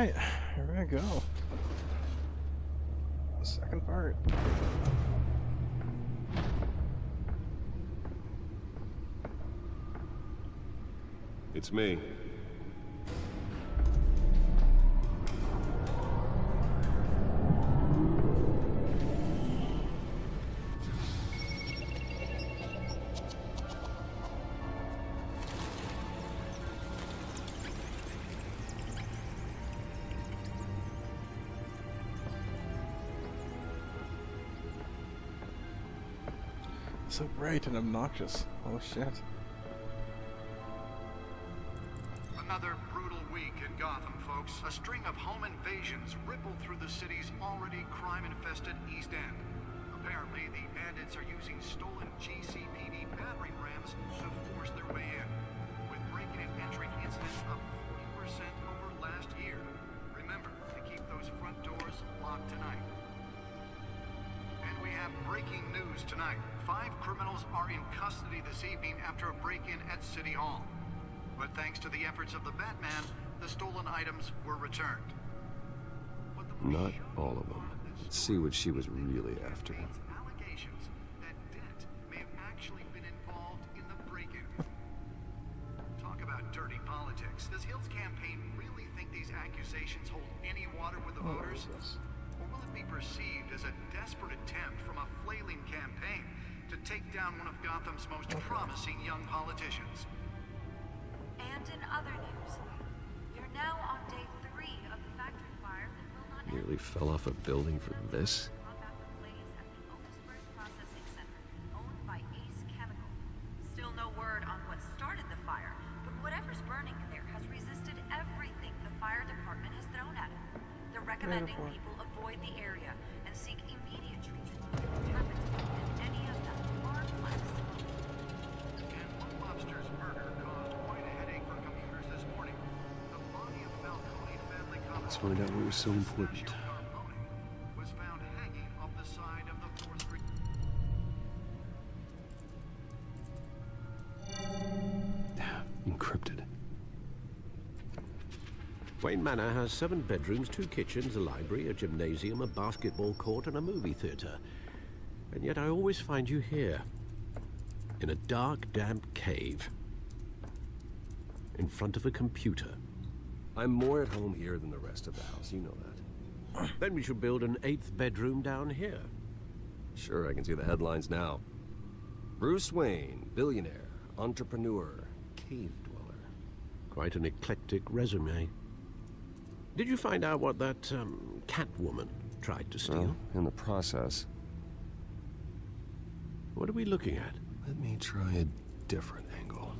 Alright, here we go. The second part. It's me. So bright and obnoxious. Oh shit. Another brutal week in Gotham, folks. A string of home invasions rippled through the city's already crime-infested East End. Apparently, the bandits are using stolen GCPD battering rams to force their way in, with breaking and entering incidents up 40% over last year. Remember to keep those front doors locked tonight. And we have breaking news tonight. 5 criminals are in custody this evening after a break-in at City Hall. But thanks to the efforts of the Batman, the stolen items were returned. Not all of them. Let's see what she was really after. Allegations that Dent may have actually been involved in the break-in. Talk about dirty politics. Does Hill's campaign really think these accusations hold any water with the voters? Or will it be perceived as a desperate attempt from a flailing campaign to take down one of Gotham's most promising young politicians? And in other news, we're now on day 3 of the factory fire that will not Nearly fell off a building for this? combat the blaze at the Otisburg Processing Center, owned by Ace Chemical. Still no word on what started the fire, but whatever's burning there has resisted everything the fire department has thrown at it. They're recommending people avoid the area and seek immediate treatment if it's happened and any of them are flexible. And one lobster's murder caused quite a headache for commuters this morning. The body of Falcone family Let's find out what was so important. was found hanging off the side of the 4th Street. Encrypted. Wayne Manor has 7 bedrooms, 2 kitchens, a library, a gymnasium, a basketball court, and a movie theater. And yet I always find you here, in a dark, damp cave, in front of a computer. I'm more at home here than the rest of the house, you know that. Then we should build an 8th bedroom down here. Sure, I can see the headlines now. Bruce Wayne, billionaire, entrepreneur, cave dweller. Quite an eclectic resume. Did you find out what that, Catwoman tried to steal? Well, in the process. What are we looking at? Let me try a different angle.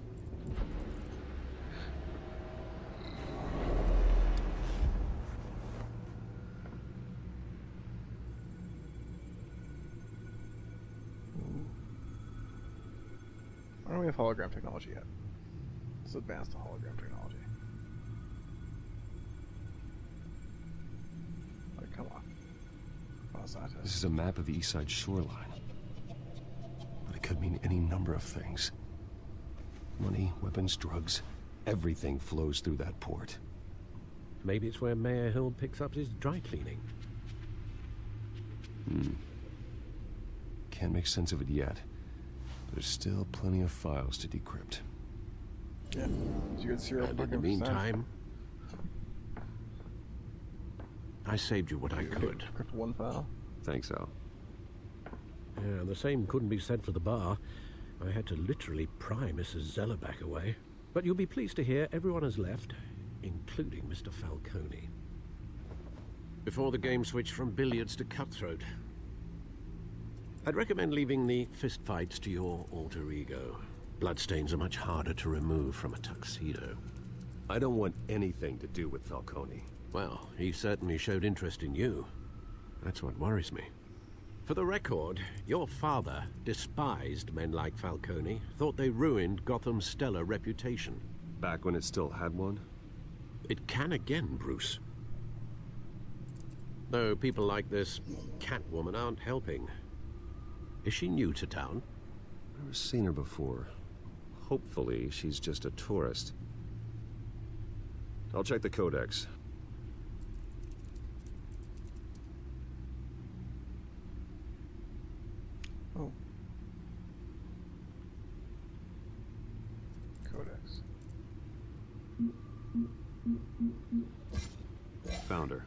Why don't we have hologram technology yet? Let's advance the hologram technology. Like, come on. What's that? This is a map of the East Side shoreline. But it could mean any number of things. Money, weapons, drugs. Everything flows through that port. Maybe it's where Mayor Hill picks up his dry cleaning. Can't make sense of it yet. But there's still plenty of files to decrypt. Yeah. Did you get 0 And in the fucking meantime, I saved you what I could. Decrypt 1 file. Thanks, Al. Yeah, the same couldn't be said for the bar. I had to literally pry Mrs. Zellerback away. But you'll be pleased to hear everyone has left, including Mr. Falcone. Before the game switched from billiards to cutthroat. I'd recommend leaving the fistfights to your alter ego. Bloodstains are much harder to remove from a tuxedo. I don't want anything to do with Falcone. Well, he certainly showed interest in you. That's what worries me. For the record, your father despised men like Falcone, thought they ruined Gotham's stellar reputation. Back when it still had one? It can again, Bruce. Though people like this Catwoman aren't helping. Is she new to town? Never seen her before. Hopefully, she's just a tourist. I'll check the codex. Oh. Codex. Found her.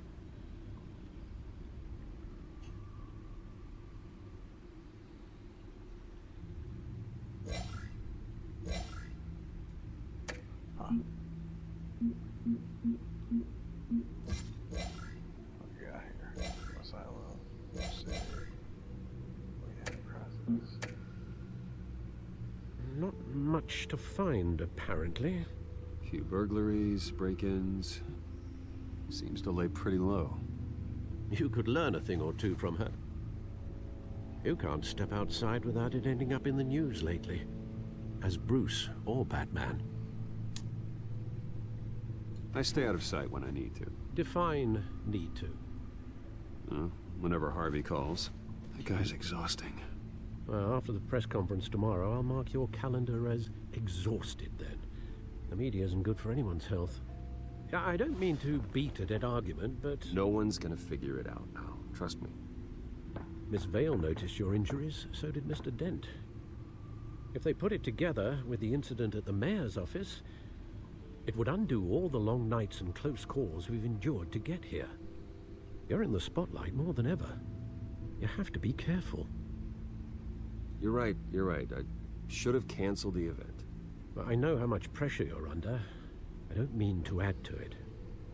Huh. What we got here? Asylum. City. Process. Not much to find, apparently. Few burglaries, break-ins. Seems to lay pretty low. You could learn a thing or two from her. You can't step outside without it ending up in the news lately. As Bruce or Batman. I stay out of sight when I need to. Define need to. Whenever Harvey calls. That guy's exhausting. Well, after the press conference tomorrow, I'll mark your calendar as exhausted then. The media isn't good for anyone's health. I don't mean to beat a dead argument, but... No one's gonna figure it out now. Trust me. Miss Vale noticed your injuries, so did Mr. Dent. If they put it together with the incident at the mayor's office, it would undo all the long nights and close calls we've endured to get here. You're in the spotlight more than ever. You have to be careful. You're right. I should have canceled the event. But I know how much pressure you're under. I don't mean to add to it.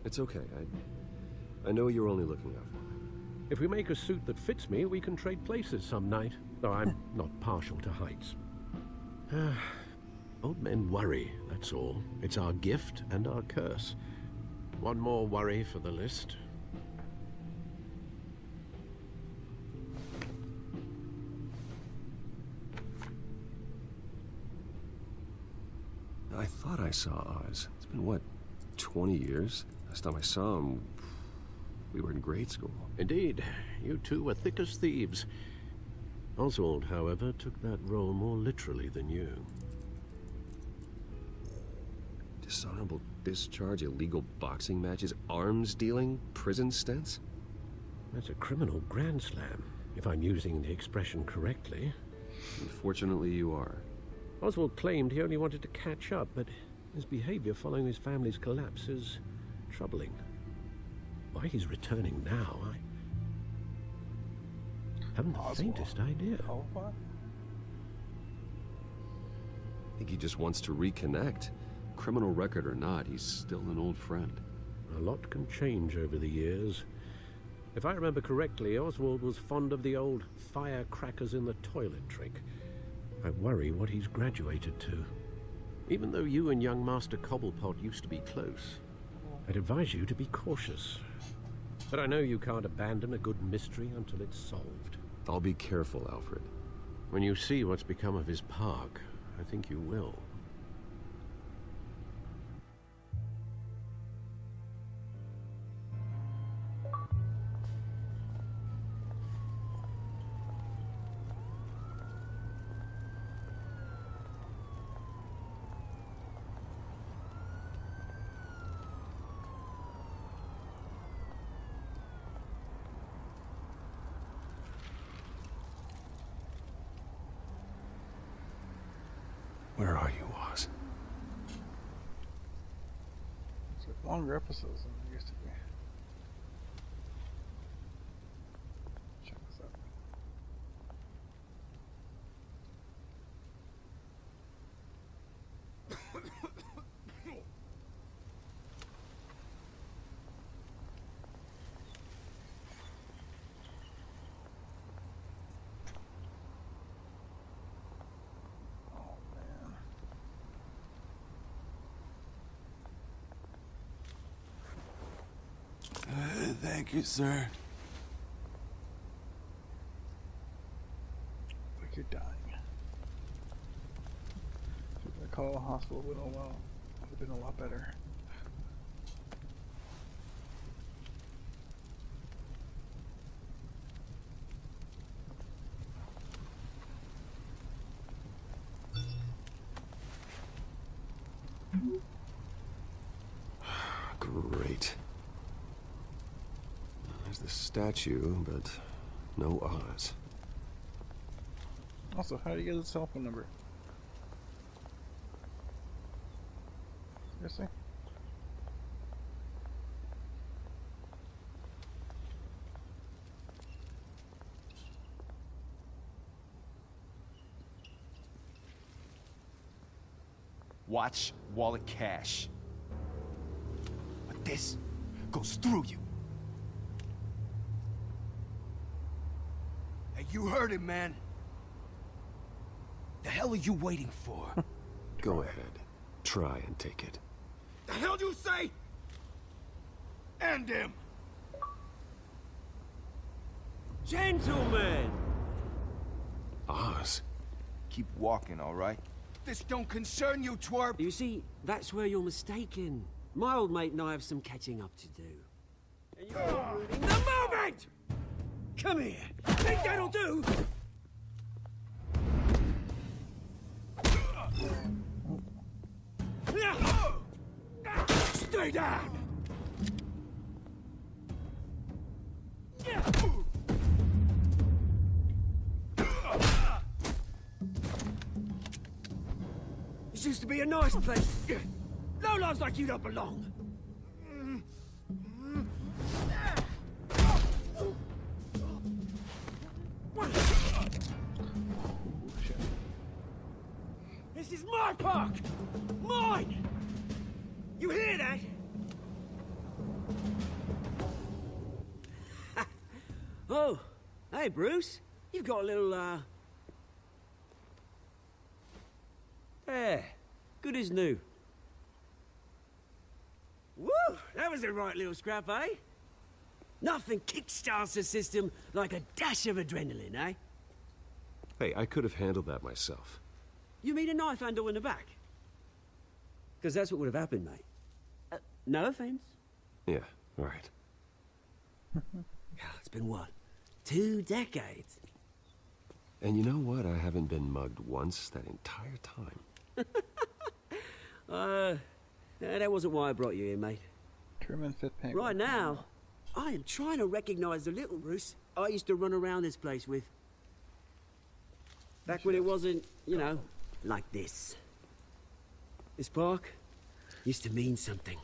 It's okay. I know you're only looking out for me. If we make a suit that fits me, we can trade places some night. Though I'm not partial to heights. Old men worry, that's all. It's our gift and our curse. One more worry for the list. I thought I saw Oz. It's been, what, 20 years? Last time I saw him, we were in grade school. Indeed, you two were thick as thieves. Oswald, however, took that role more literally than you. Dishonorable discharge, illegal boxing matches, arms dealing, prison stints? That's a criminal grand slam, if I'm using the expression correctly. Unfortunately, you are. Oswald claimed he only wanted to catch up, but his behavior following his family's collapse is troubling. Why he's returning now, I haven't the faintest idea. Oh, what? I think he just wants to reconnect. Criminal record or not, he's still an old friend. A lot can change over the years. If I remember correctly, Oswald was fond of the old firecrackers in the toilet trick. I worry what he's graduated to. Even though you and young Master Cobblepot used to be close, I'd advise you to be cautious. But I know you can't abandon a good mystery until it's solved. I'll be careful, Alfred. When you see what's become of his park, I think you will. Where are you, Oz? It's like longer episodes than it used to be. Check this out. Thank you, sir. Like you're dying. If I call a hospital, it would have been a lot better. Great. There's the statue, but no Oz. Also, how do you get his cell phone number? Seriously? Watch wallet cash. But this goes through you. Hey, you heard him, man. The hell are you waiting for? Go ahead. Try and take it. The hell do you say? End him! Gentlemen! Oz. Keep walking, all right? This don't concern you, twerp! You see, that's where you're mistaken. My old mate and I have some catching up to do. And you're ruining the moment! Come here! Think that'll do? Stay down! This used to be a nice place. No lives like you don't belong. This is my park! Mine! You hear that? Oh, hey, Bruce. You've got a little, There. Good as new. Woo! That was a right little scrap, eh? Nothing kickstarts the system like a dash of adrenaline, eh? Hey, I could have handled that myself. You mean a knife handle in the back? Because that's what would have happened, mate. No offense. Yeah, all right. It's been what? 2 decades? And you know what? I haven't been mugged once that entire time. That wasn't why I brought you here, mate. Trim and fit penguin. Right now, I am trying to recognize the little Bruce I used to run around this place with. Back when it wasn't, you know, like this. This park used to mean something.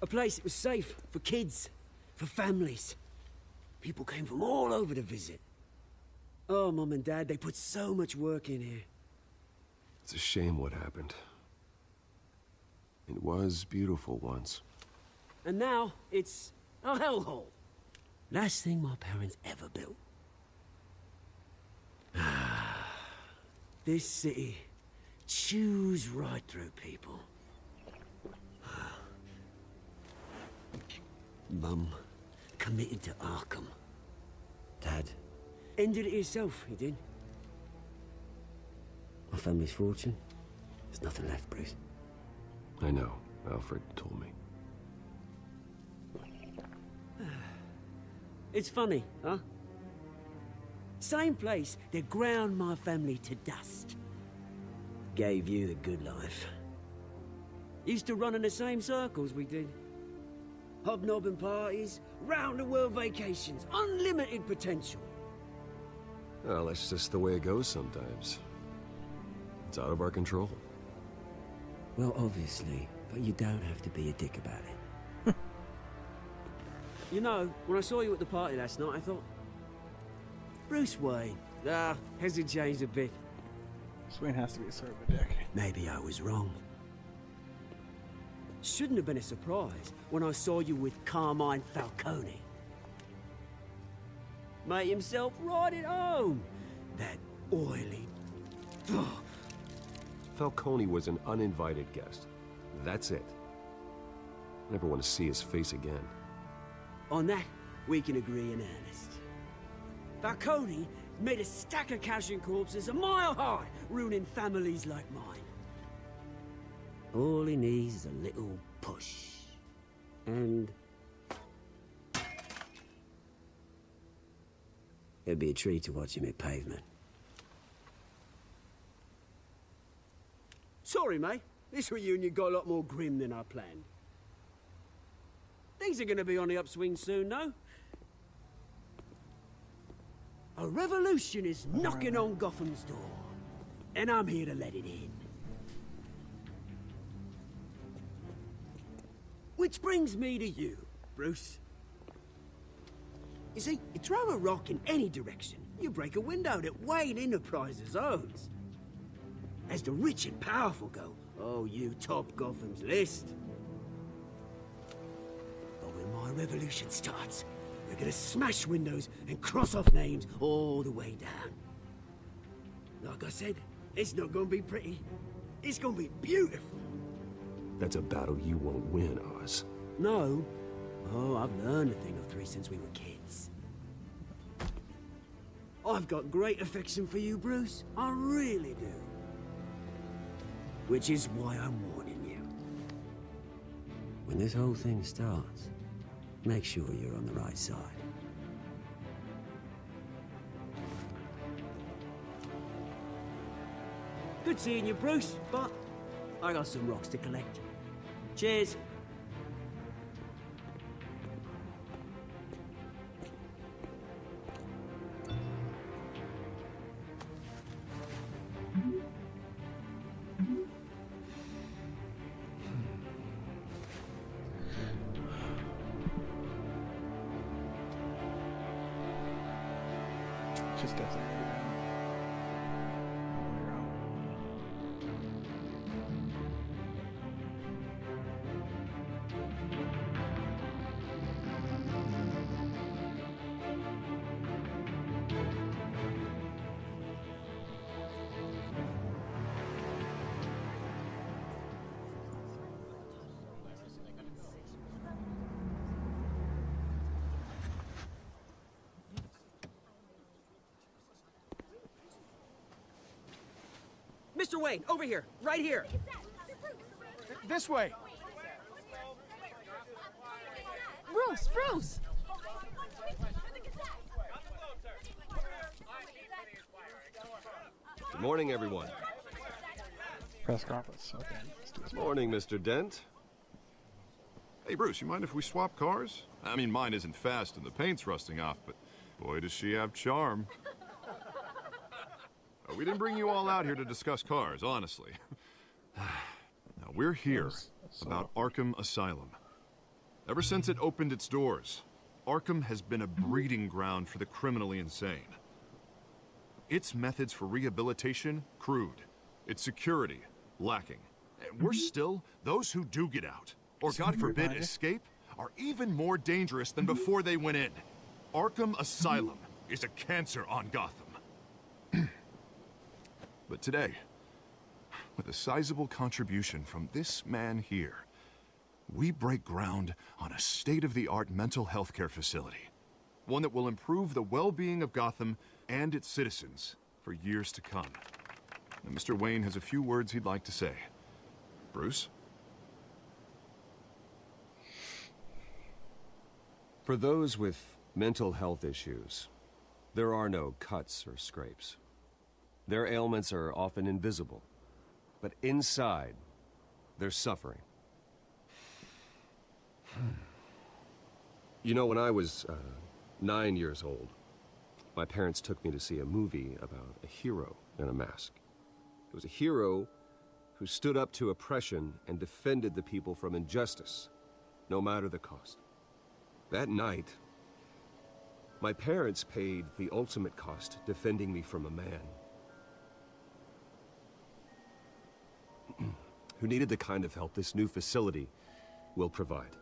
A place that was safe for kids, for families. People came from all over to visit. Oh, Mum and Dad, they put so much work in here. It's a shame what happened. It was beautiful once. And now, it's a hellhole. Last thing my parents ever built. This city chews right through people. Mum committed to Arkham. Dad ended it himself, he did. My family's fortune, there's nothing left, Bruce. I know. Alfred told me. It's funny, huh? Same place that ground my family to dust. Gave you the good life. Used to run in the same circles we did. Hobnobbing parties, round-the-world vacations, unlimited potential. Well, that's just the way it goes sometimes. It's out of our control. Well, obviously, but you don't have to be a dick about it. You know, when I saw you at the party last night, I thought... Bruce Wayne. Hasn't changed a bit. Swain has to be sort of a dick. Maybe I was wrong. Shouldn't have been a surprise when I saw you with Carmine Falcone. Made himself right at home. That oily... Falcone was an uninvited guest. That's it. Never want to see his face again. On that, we can agree in earnest. Falcone made a stack of cash and corpses a mile high, ruining families like mine. All he needs is a little push. And... it'd be a treat to watch him hit pavement. Sorry, mate. This reunion got a lot more grim than I planned. Things are gonna be on the upswing soon, no? A revolution is knocking on Gotham's door, and I'm here to let it in. Which brings me to you, Bruce. You see, you throw a rock in any direction, you break a window that Wayne Enterprises owns. As the rich and powerful go, oh, you top Gotham's list. But when my revolution starts, we're gonna smash windows and cross off names all the way down. Like I said, it's not gonna be pretty. It's gonna be beautiful. That's a battle you won't win, Oz. No. Oh, I've learned a thing or three since we were kids. I've got great affection for you, Bruce. I really do. Which is why I'm warning you. When this whole thing starts, make sure you're on the right side. Good seeing you, Bruce, but I got some rocks to collect. Cheers. Just definitely gonna be down. All the way around. Mr. Wayne, over here, right here. This way. Bruce! Good morning, everyone. Press conference. Okay. Let's do this. Morning, Mr. Dent. Hey, Bruce, you mind if we swap cars? I mean, mine isn't fast and the paint's rusting off, but boy, does she have charm. We didn't bring you all out here to discuss cars, honestly. Now, we're here about Arkham Asylum. Ever since it opened its doors, Arkham has been a breeding ground for the criminally insane. Its methods for rehabilitation, crude. Its security, lacking. And worse still, those who do get out, or God forbid, escape, are even more dangerous than before they went in. Arkham Asylum is a cancer on Gotham. But today, with a sizable contribution from this man here, we break ground on a state-of-the-art mental health care facility. One that will improve the well-being of Gotham and its citizens for years to come. And Mr. Wayne has a few words he'd like to say. Bruce? For those with mental health issues, there are no cuts or scrapes. Their ailments are often invisible, but inside, they're suffering. You know, when I was 9 years old, my parents took me to see a movie about a hero in a mask. It was a hero who stood up to oppression and defended the people from injustice, no matter the cost. That night, my parents paid the ultimate cost defending me from a man who needed the kind of help this new facility will provide.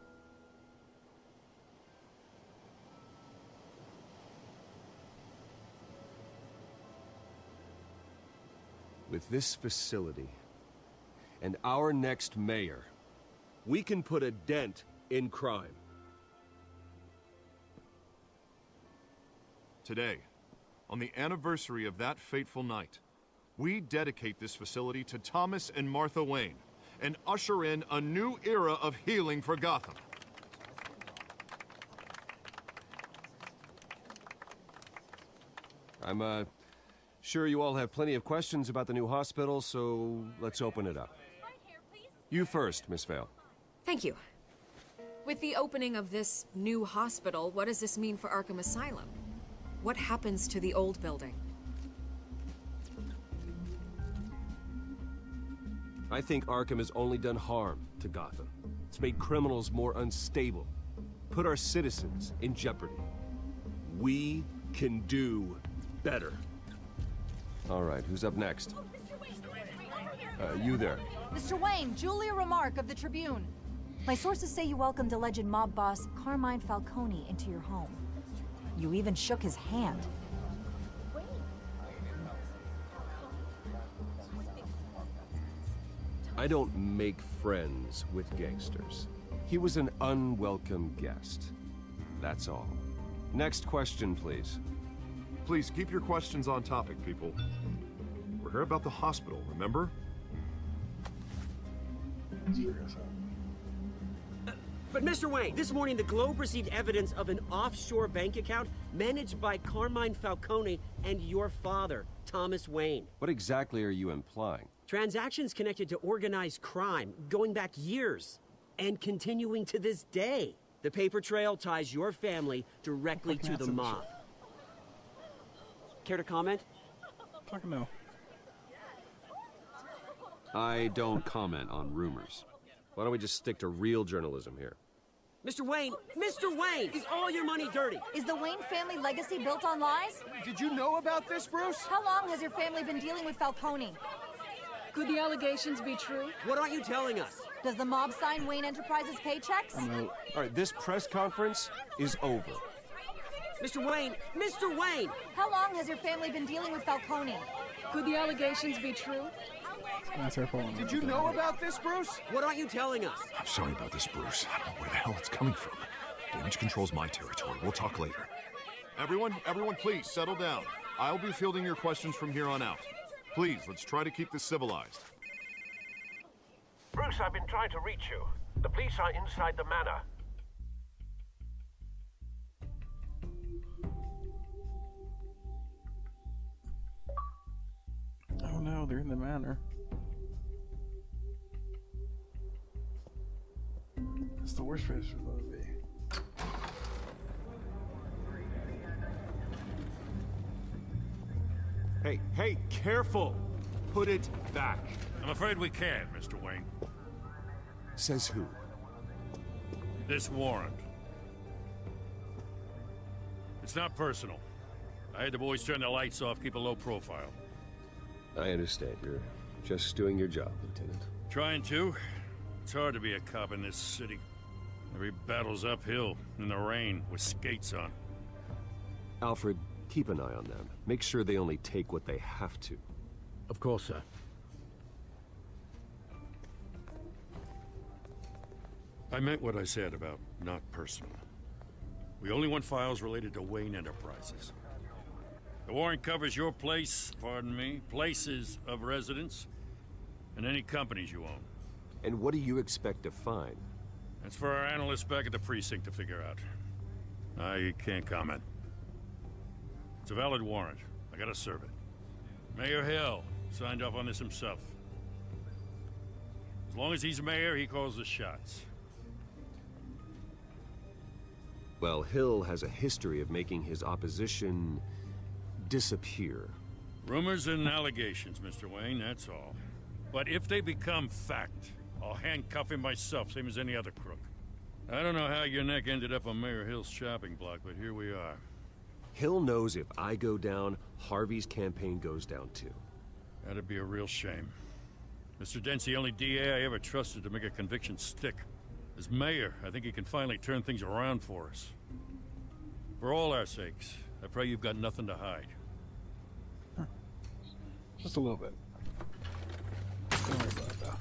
With this facility and our next mayor, we can put a dent in crime. Today, on the anniversary of that fateful night, we dedicate this facility to Thomas and Martha Wayne and usher in a new era of healing for Gotham. I'm sure you all have plenty of questions about the new hospital, so let's open it up. You first, Miss Vale. Thank you. With the opening of this new hospital, what does this mean for Arkham Asylum? What happens to the old building? I think Arkham has only done harm to Gotham. It's made criminals more unstable, put our citizens in jeopardy. We can do better. All right, who's up next? You there. Mr. Wayne, Julia Remark of the Tribune. My sources say you welcomed alleged mob boss Carmine Falcone into your home. You even shook his hand. I don't make friends with gangsters. He was an unwelcome guest. That's all. Next question, please. Please keep your questions on topic, people. We're here about the hospital, remember? Let's figure this out. But Mr. Wayne, this morning the Globe received evidence of an offshore bank account managed by Carmine Falcone and your father, Thomas Wayne. What exactly are you implying? Transactions connected to organized crime, going back years, and continuing to this day. The paper trail ties your family directly to the mob. Care to comment? Fucking no. I don't comment on rumors. Why don't we just stick to real journalism here? Mr. Wayne, is all your money dirty? Is the Wayne family legacy built on lies? Did you know about this, Bruce? How long has your family been dealing with Falcone? Could the allegations be true? What aren't you telling us? Does the mob sign Wayne Enterprises paychecks? All right, this press conference is over. Mr. Wayne! How long has your family been dealing with Falcone? Could the allegations be true? That's our phone. Did you know about this, Bruce? What aren't you telling us? I'm sorry about this, Bruce. I don't know where the hell it's coming from. Damage control's my territory. We'll talk later. Everyone, please, settle down. I'll be fielding your questions from here on out. Please, let's try to keep this civilized. Bruce, I've been trying to reach you. The police are inside the manor. Oh no, they're in the manor. It's the worst place for them to be. Hey, careful! Put it back. I'm afraid we can't, Mr. Wayne. Says who? This warrant. It's not personal. I had the boys turn the lights off, keep a low profile. I understand. You're just doing your job, Lieutenant. Trying to. It's hard to be a cop in this city. Every battle's uphill, in the rain, with skates on. Alfred, keep an eye on them. Make sure they only take what they have to. Of course, sir. I meant what I said about not personal. We only want files related to Wayne Enterprises. The warrant covers your place, pardon me, places of residence, and any companies you own. And what do you expect to find? That's for our analysts back at the precinct to figure out. I can't comment. It's a valid warrant. I gotta serve it. Mayor Hill signed off on this himself. As long as he's mayor, he calls the shots. Well, Hill has a history of making his opposition disappear. Rumors and allegations, Mr. Wayne, that's all. But if they become fact, I'll handcuff him myself, same as any other crook. I don't know how your neck ended up on Mayor Hill's shopping block, but here we are. Hill knows if I go down, Harvey's campaign goes down too. That'd be a real shame. Mr. Dent's the only DA I ever trusted to make a conviction stick. As mayor, I think he can finally turn things around for us. For all our sakes, I pray you've got nothing to hide. Just a little bit. Don't worry about that.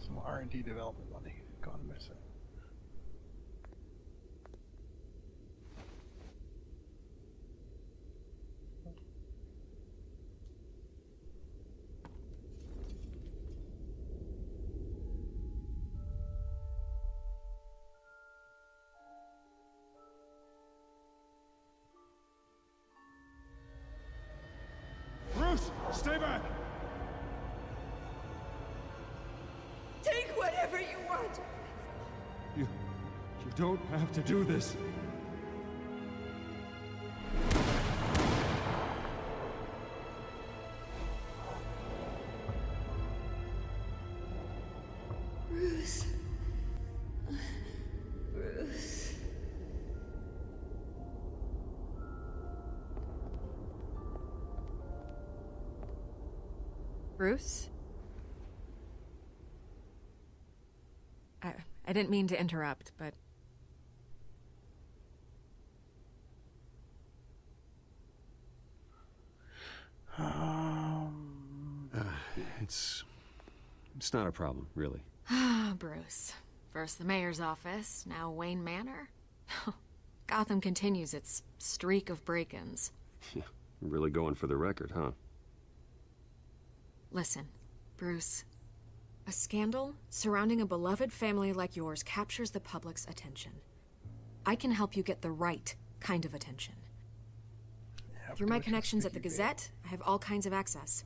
Some R&D development money gone missing. Bruce, stay back! Take whatever you want. You don't have to do this. Bruce? I didn't mean to interrupt, but... It's not a problem, really. Bruce. First the mayor's office, now Wayne Manor. Gotham continues its streak of break-ins. Yeah, really going for the record, huh? Listen, Bruce. A scandal surrounding a beloved family like yours captures the public's attention. I can help you get the right kind of attention. Yeah, Through my connections at the Gazette, I have all kinds of access.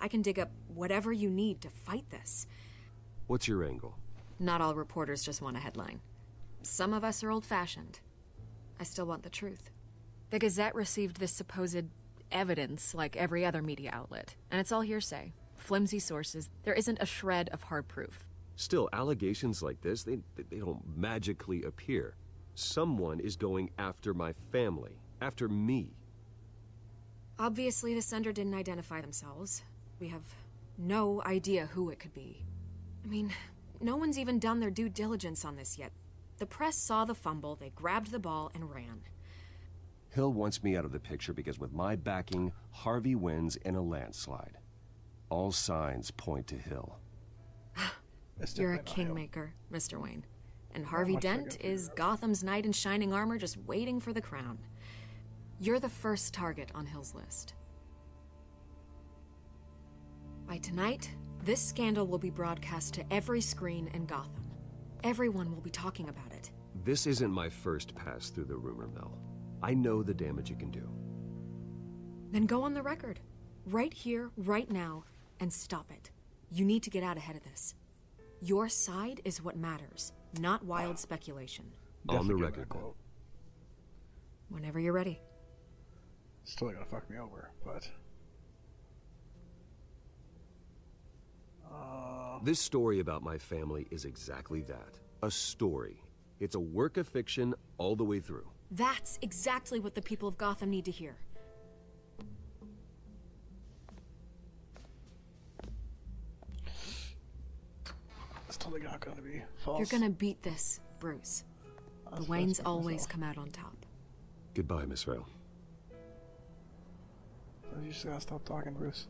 I can dig up whatever you need to fight this. What's your angle? Not all reporters just want a headline. Some of us are old-fashioned. I still want the truth. The Gazette received this supposed evidence like every other media outlet, and it's all hearsay. Flimsy sources. There isn't a shred of hard proof. Still, allegations like this, they don't magically appear. Someone is going after my family, after me. Obviously, the sender didn't identify themselves. We have no idea who it could be. I mean, no one's even done their due diligence on this yet. The press saw the fumble, they grabbed the ball and ran. Hill wants me out of the picture because with my backing, Harvey wins in a landslide. All signs point to Hill. You're a kingmaker, Mr. Wayne. And Harvey Dent is Gotham's knight in shining armor just waiting for the crown. You're the first target on Hill's list. By tonight, this scandal will be broadcast to every screen in Gotham. Everyone will be talking about it. This isn't my first pass through the rumor mill. I know the damage it can do. Then go on the record. Right here, right now, and stop it. You need to get out ahead of this. Your side is what matters, not wild speculation. On the record, then. Whenever you're ready. Still gonna fuck me over, but... This story about my family is exactly that. A story. It's a work of fiction all the way through. That's exactly what the people of Gotham need to hear. It's totally not gonna be false. You're gonna beat this, Bruce. The Waynes always come out on top. Goodbye, Miss Vale. You just gotta stop talking, Bruce.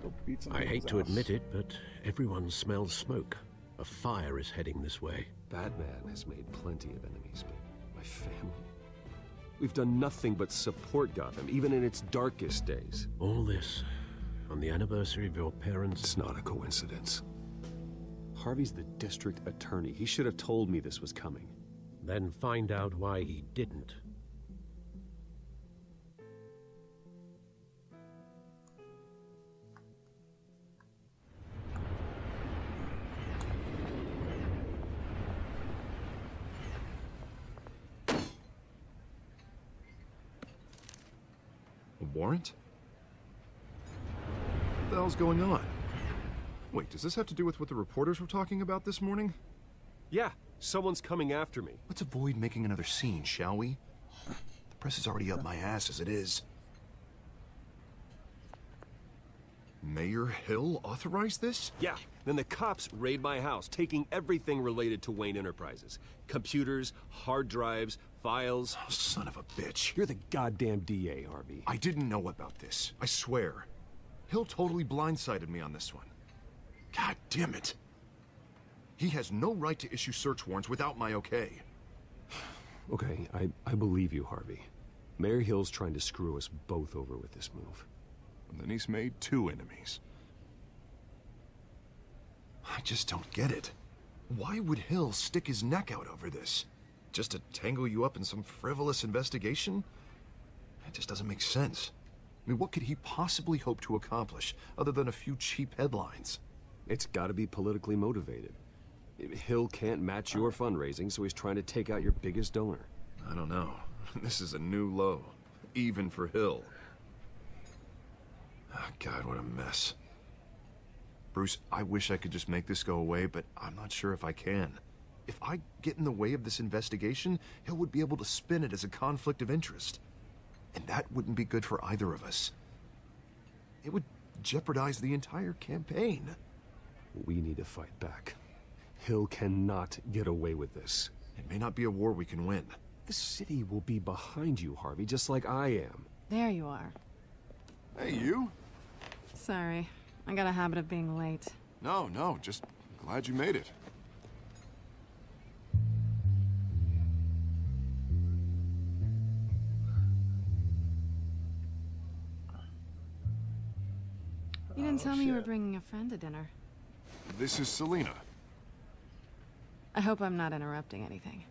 Go beat some I hate people's to ass. admit it, but everyone smells smoke. A fire is heading this way. Batman has made plenty of enemies, but my family... We've done nothing but support Gotham, even in its darkest days. All this on the anniversary of your parents... It's not a coincidence. Harvey's the district attorney. He should have told me this was coming. Then find out why he didn't. A warrant? What the hell's going on? Wait, does this have to do with what the reporters were talking about this morning? Yeah, someone's coming after me. Let's avoid making another scene, shall we? The press is already up my ass as it is. Mayor Hill authorized this? Yeah, then the cops raid my house, taking everything related to Wayne Enterprises. Computers, hard drives, files. Oh, son of a bitch. You're the goddamn DA, Harvey. I didn't know about this. I swear. Hill totally blindsided me on this one. God damn it. He has no right to issue search warrants without my okay. Okay, I believe you, Harvey. Mayor Hill's trying to screw us both over with this move. And then he's made 2 enemies. I just don't get it. Why would Hill stick his neck out over this? Just to tangle you up in some frivolous investigation? It just doesn't make sense. I mean, what could he possibly hope to accomplish other than a few cheap headlines? It's gotta be politically motivated. Hill can't match your fundraising, so he's trying to take out your biggest donor. I don't know. This is a new low. Even for Hill. Oh, God, what a mess. Bruce, I wish I could just make this go away, but I'm not sure if I can. If I get in the way of this investigation, Hill would be able to spin it as a conflict of interest. And that wouldn't be good for either of us. It would jeopardize the entire campaign. We need to fight back. Hill cannot get away with this. It may not be a war we can win. The city will be behind you, Harvey, just like I am. There you are. Hey, you? Sorry. I got a habit of being late. No, just glad you made it. You didn't tell me you were bringing a friend to dinner. This is Selina. I hope I'm not interrupting anything.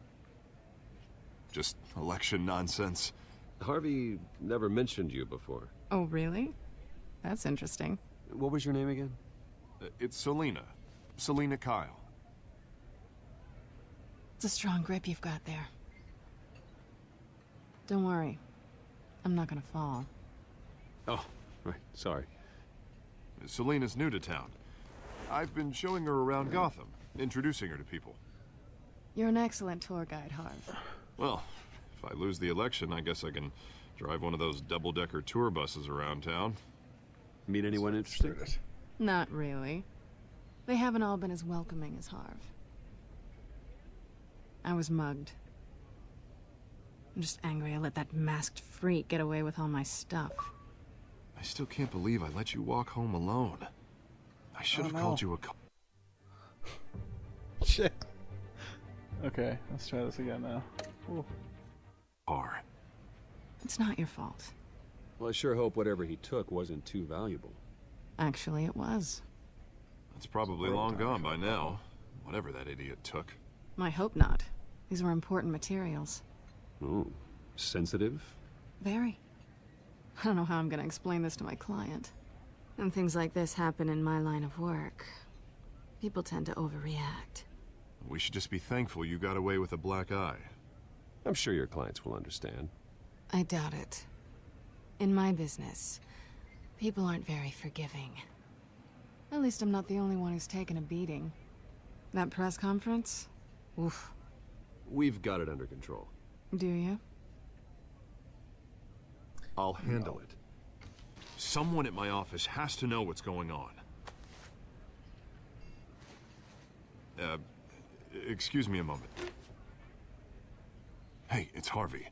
Just election nonsense. Harvey never mentioned you before. Oh, really? That's interesting. What was your name again? It's Selina. Selina Kyle. It's a strong grip you've got there. Don't worry. I'm not gonna fall. Oh, right. Sorry. Selina's new to town. I've been showing her around Gotham, introducing her to people. You're an excellent tour guide, Harv. Well, if I lose the election, I guess I can drive one of those double-decker tour buses around town. Meet anyone interesting? Not really. They haven't all been as welcoming as Harv. I was mugged. I'm just angry I let that masked freak get away with all my stuff. I still can't believe I let you walk home alone. I should have called you a Shit. Okay, let's try this again now. Ooh. car. It's not your fault. Well, I sure hope whatever he took wasn't too valuable. Actually, it was. It's probably long gone by now. Whatever that idiot took. I hope not. These were important materials. Ooh, sensitive? Very. I don't know how I'm gonna explain this to my client. When things like this happen in my line of work, people tend to overreact. We should just be thankful you got away with a black eye. I'm sure your clients will understand. I doubt it. In my business, people aren't very forgiving. At least I'm not the only one who's taken a beating. That press conference? Oof. We've got it under control. Do you? I'll handle it. Someone at my office has to know what's going on. Excuse me a moment. Hey, it's Harvey.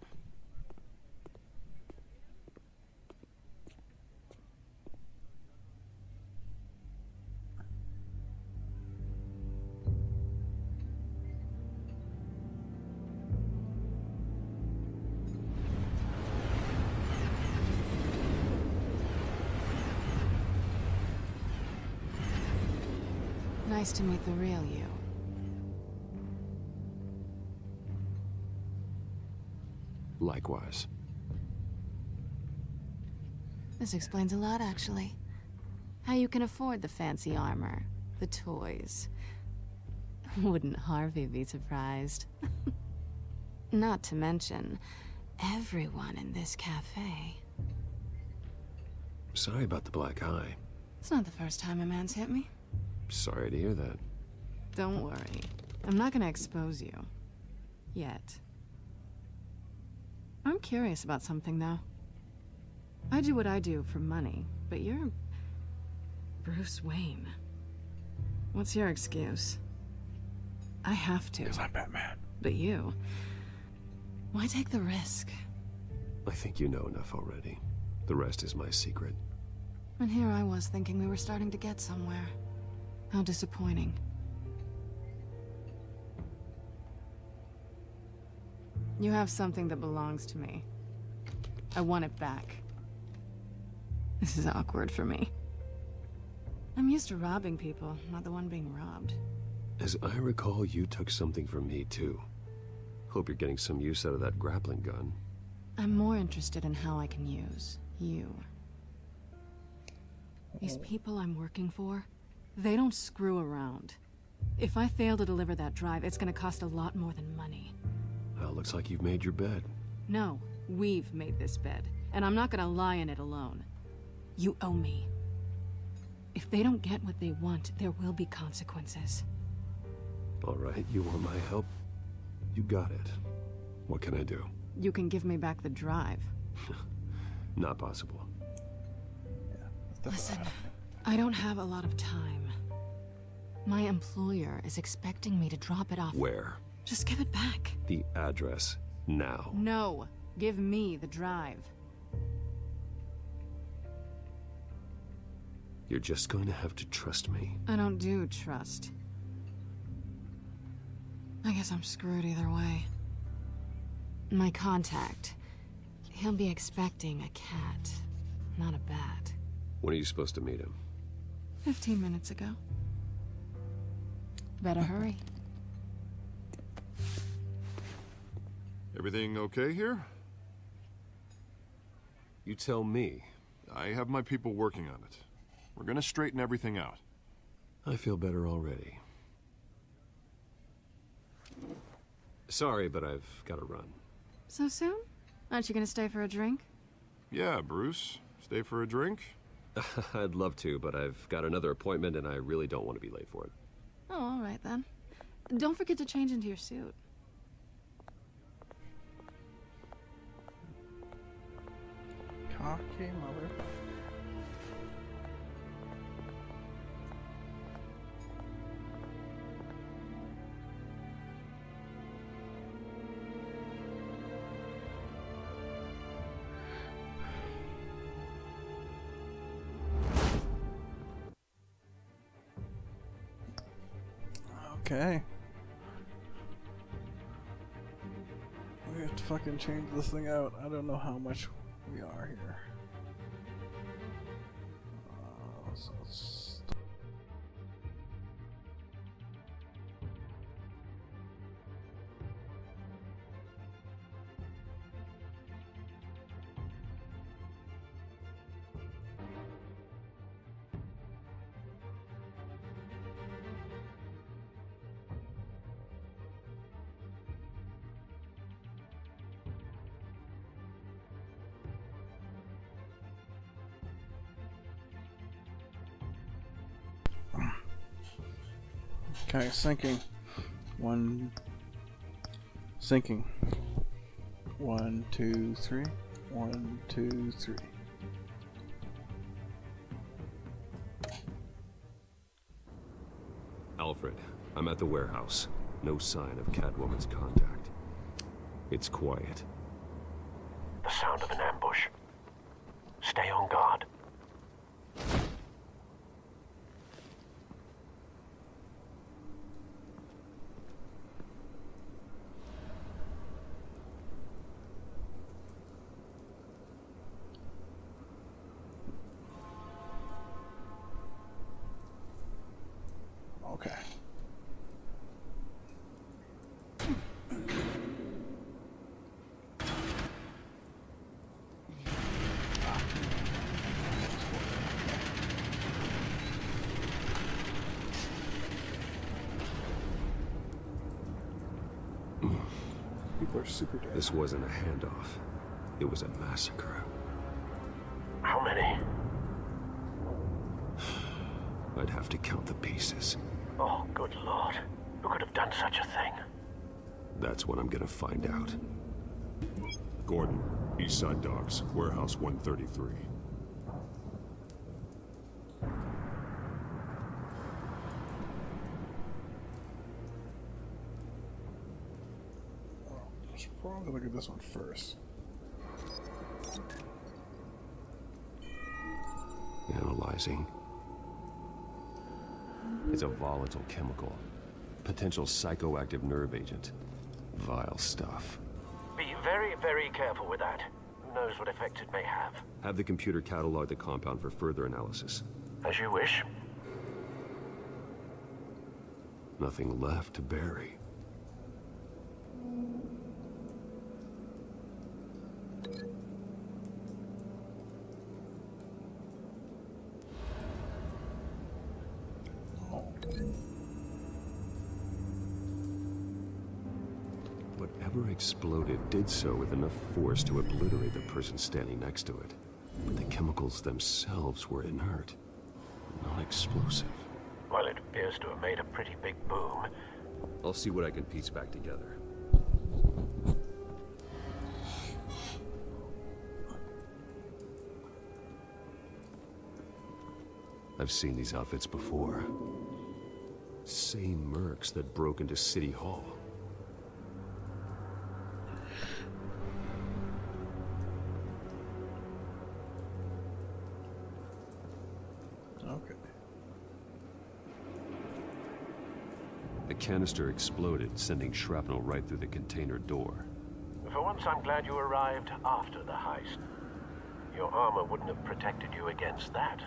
Nice to meet the real you. Likewise. This explains a lot, actually. How you can afford the fancy armor, the toys. Wouldn't Harvey be surprised? Not to mention, everyone in this cafe. Sorry about the black eye. It's not the first time a man's hit me. Sorry to hear that. Don't worry. I'm not gonna expose you. Yet. I'm curious about something, though. I do what I do for money, but you're... Bruce Wayne. What's your excuse? I have to. Because I'm Batman. But you... Why take the risk? I think you know enough already. The rest is my secret. And here I was thinking we were starting to get somewhere. How disappointing. You have something that belongs to me. I want it back. This is awkward for me. I'm used to robbing people, not the one being robbed. As I recall, you took something from me, too. Hope you're getting some use out of that grappling gun. I'm more interested in how I can use you. These people I'm working for, they don't screw around. If I fail to deliver that drive, it's gonna cost a lot more than money. Well, looks like you've made your bed. No, we've made this bed, and I'm not gonna lie in it alone. You owe me. If they don't get what they want, there will be consequences. All right, you want my help? You got it. What can I do? You can give me back the drive. Not possible. Listen, I don't have a lot of time. My employer is expecting me to drop it off. Where? Just give it back. The address, now. No, give me the drive. You're just going to have to trust me. I don't do trust. I guess I'm screwed either way. My contact, he'll be expecting a cat, not a bat. When are you supposed to meet him? 15 minutes ago. Better hurry. Everything okay here? You tell me. I have my people working on it. We're gonna straighten everything out. I feel better already. Sorry, but I've got to run. So soon? Aren't you gonna stay for a drink? Yeah, Bruce. Stay for a drink? I'd love to, but I've got another appointment and I really don't want to be late for it. Oh, all right then. Don't forget to change into your suit. Cocky mother. Okay. We have to fucking change this thing out. I don't know how much we are here. So let's... Okay, sinking. Sinking. 1, 2, 3. 1, 2, 3. Alfred, I'm at the warehouse. No sign of Catwoman's contact. It's quiet. The sound of an ambush. Stay on guard. Okay. People are super dead. This wasn't a handoff. It was a massacre. How many? I'd have to count the pieces. Oh, good lord. Who could have done such a thing? That's what I'm gonna find out. Gordon, East Side Docks, Warehouse 133. Let's probably look at this one first. Analyzing. It's a volatile chemical. Potential psychoactive nerve agent. Vile stuff. Be very, very careful with that. Who knows what effect it may have. Have the computer catalog the compound for further analysis. As you wish. Nothing left to bury. Whatever exploded did so with enough force to obliterate the person standing next to it. But the chemicals themselves were inert, non-explosive. Well, it appears to have made a pretty big boom. I'll see what I can piece back together. I've seen these outfits before. Same mercs that broke into City Hall. Okay. The canister exploded, sending shrapnel right through the container door. For once, I'm glad you arrived after the heist. Your armor wouldn't have protected you against that.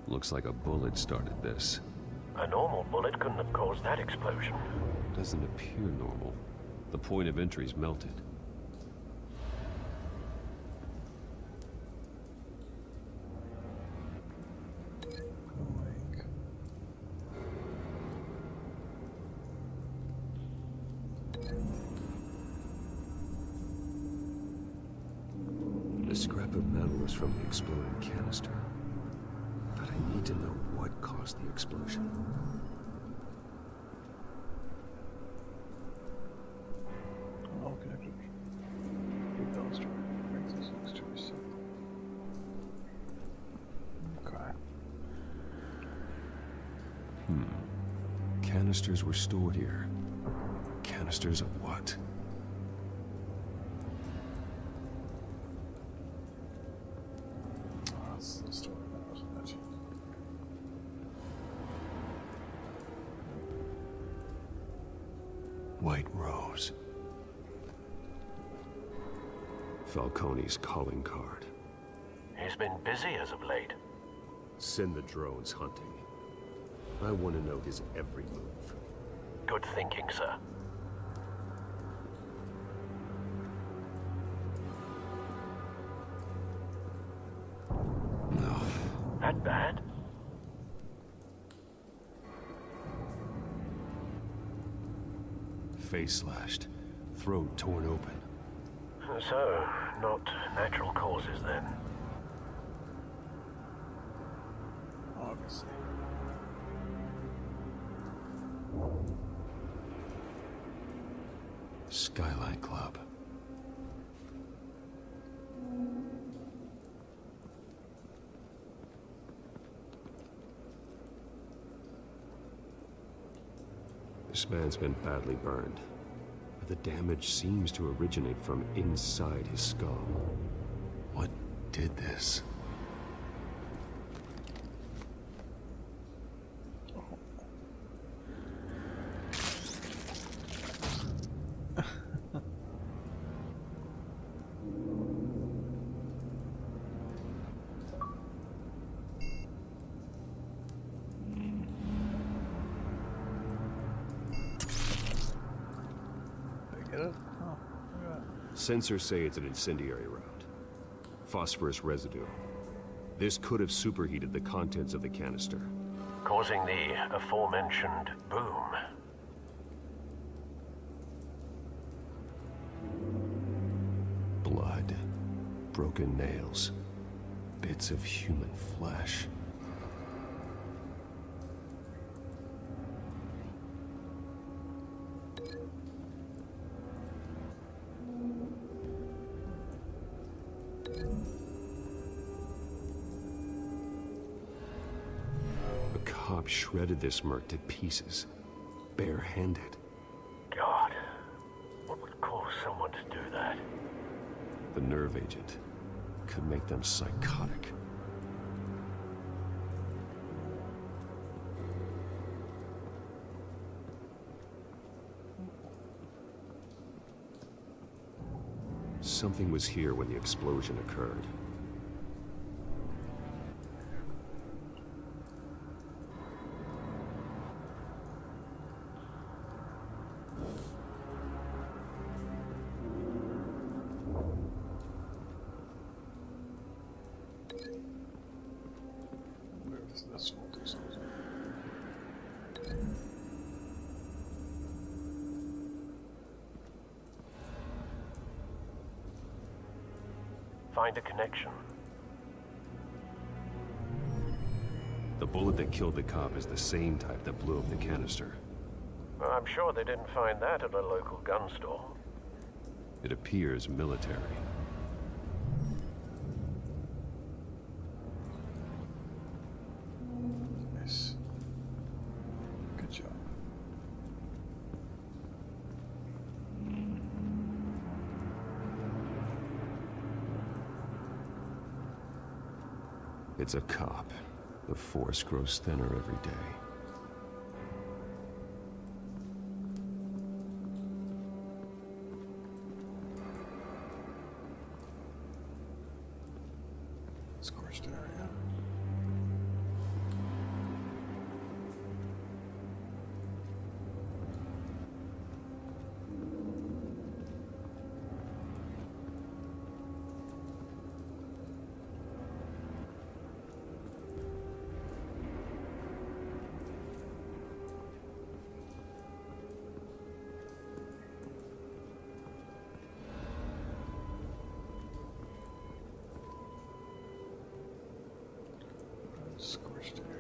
Looks like a bullet started this. A normal bullet couldn't have caused that explosion. Doesn't appear normal. The point of entry's melted. The scrap of metal is from the exploding canister. But I need to know what caused the explosion. All connected. Keep those to brings us next to us. Okay. Canisters were stored here. Canisters of what? Oh, that's the story, wasn't it? White Rose. Falcone's calling card. He's been busy as of late. Send the drones hunting. I want to know his every move. Good thinking, sir. No. That bad? Face slashed. Throat torn open. So, not natural causes then. Obviously. Skylight Club. This man's been badly burned, but the damage seems to originate from inside his skull. What did this? Get it? Oh, look at Sensors say it's an incendiary round. Phosphorus residue. This could have superheated the contents of the canister. Causing the aforementioned boom. Blood. Broken nails. Bits of human flesh. A cop shredded this merc to pieces. Barehanded. God, what would cause someone to do that? The nerve agent could make them psychotic. Something was here when the explosion occurred. Where is this one? find a connection. The bullet that killed the cop is the same type that blew up the canister. I'm sure they didn't find that at a local gun store. It appears military. Nice. Good job. It's a cop. The force grows thinner every day. Scorched area. Scorched area.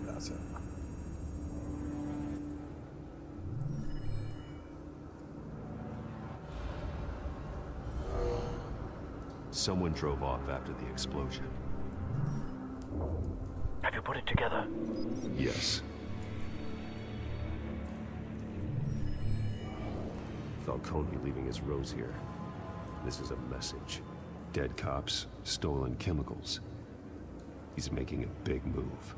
That's it. Someone drove off after the explosion. Have you put it together? Yes. Falcone leaving his rose here. This is a message. Dead cops, stolen chemicals. He's making a big move.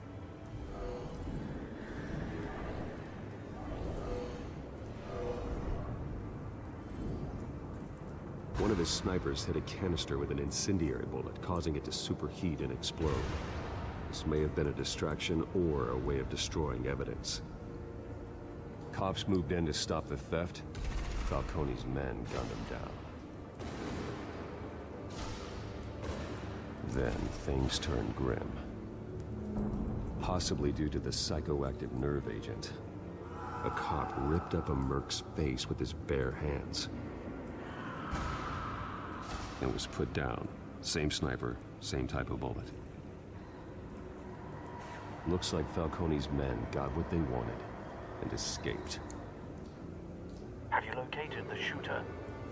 One of his snipers hit a canister with an incendiary bullet, causing it to superheat and explode. This may have been a distraction or a way of destroying evidence. Cops moved in to stop the theft. Falcone's men gunned him down. Then things turned grim. Possibly due to the psychoactive nerve agent. A cop ripped up a merc's face with his bare hands. And was put down. Same sniper, same type of bullet. Looks like Falcone's men got what they wanted and escaped. Have you located the shooter?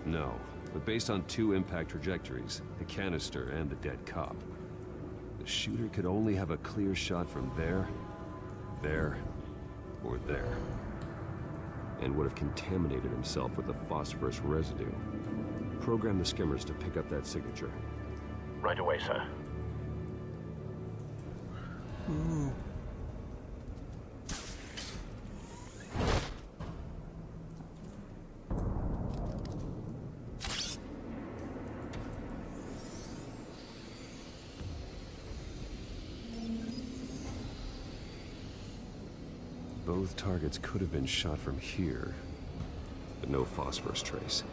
No, but based on two impact trajectories, the canister and the dead cop, the shooter could only have a clear shot from there, or there, and would have contaminated himself with the phosphorus residue. Program the skimmers to pick up that signature. Right away, sir. Both targets could have been shot from here, but no phosphorus trace.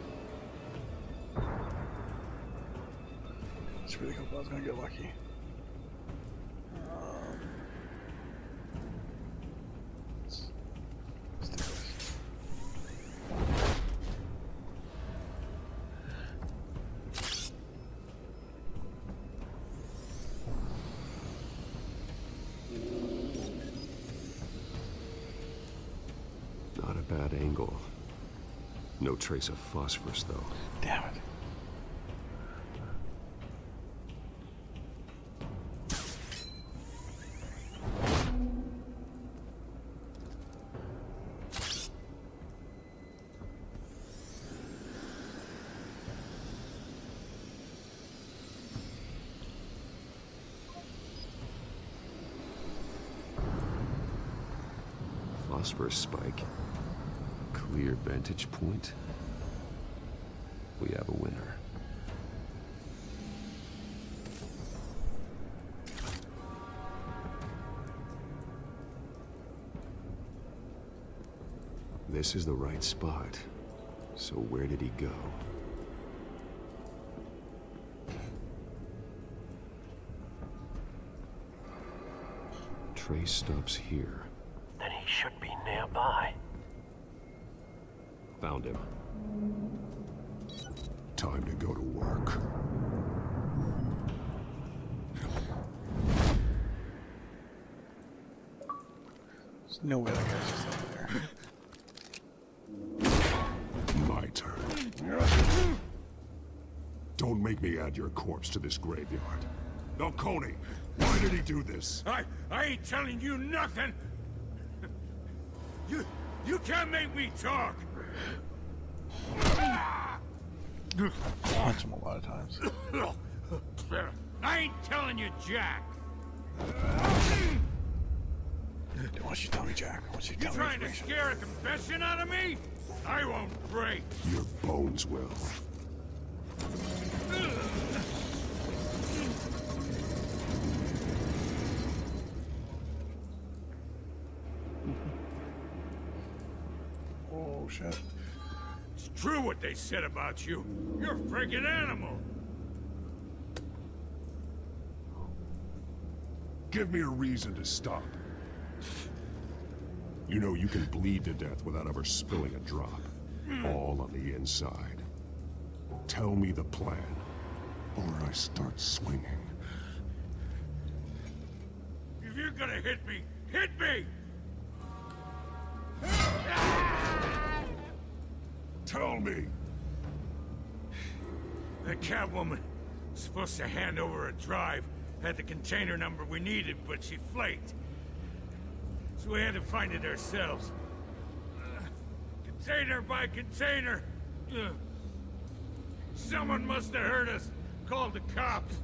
It's really hope I was gonna get lucky. Let's do this. Not a bad angle. No trace of phosphorus, though. Damn it. Phosphorus spike. Clear vantage point. We have a winner. This is the right spot. So where did he go? trace stops here. Then he should be nearby. Found him. Time to go to work. There's no way that guy's just over there. My turn. Don't make me add your corpse to this graveyard. Falcone, why did he do this? I ain't telling you nothing! You can't make me talk! Punch him a lot of times. I ain't telling you, Jack! Why don't you tell me, Jack? Why don't you You tell me trying to information? scare a confession out of me? I won't break! Your bones will. Oh, shit. It's true what they said about you. You're a freaking animal! Give me a reason to stop. You know you can bleed to death without ever spilling a drop. All on the inside. Tell me the plan, or I start swinging. If you're gonna hit me, hit me! Tell me! That Catwoman was supposed to hand over a drive, had the container number we needed, but she flaked. So we had to find it ourselves. Container by container. Someone must have heard us. Called the cops.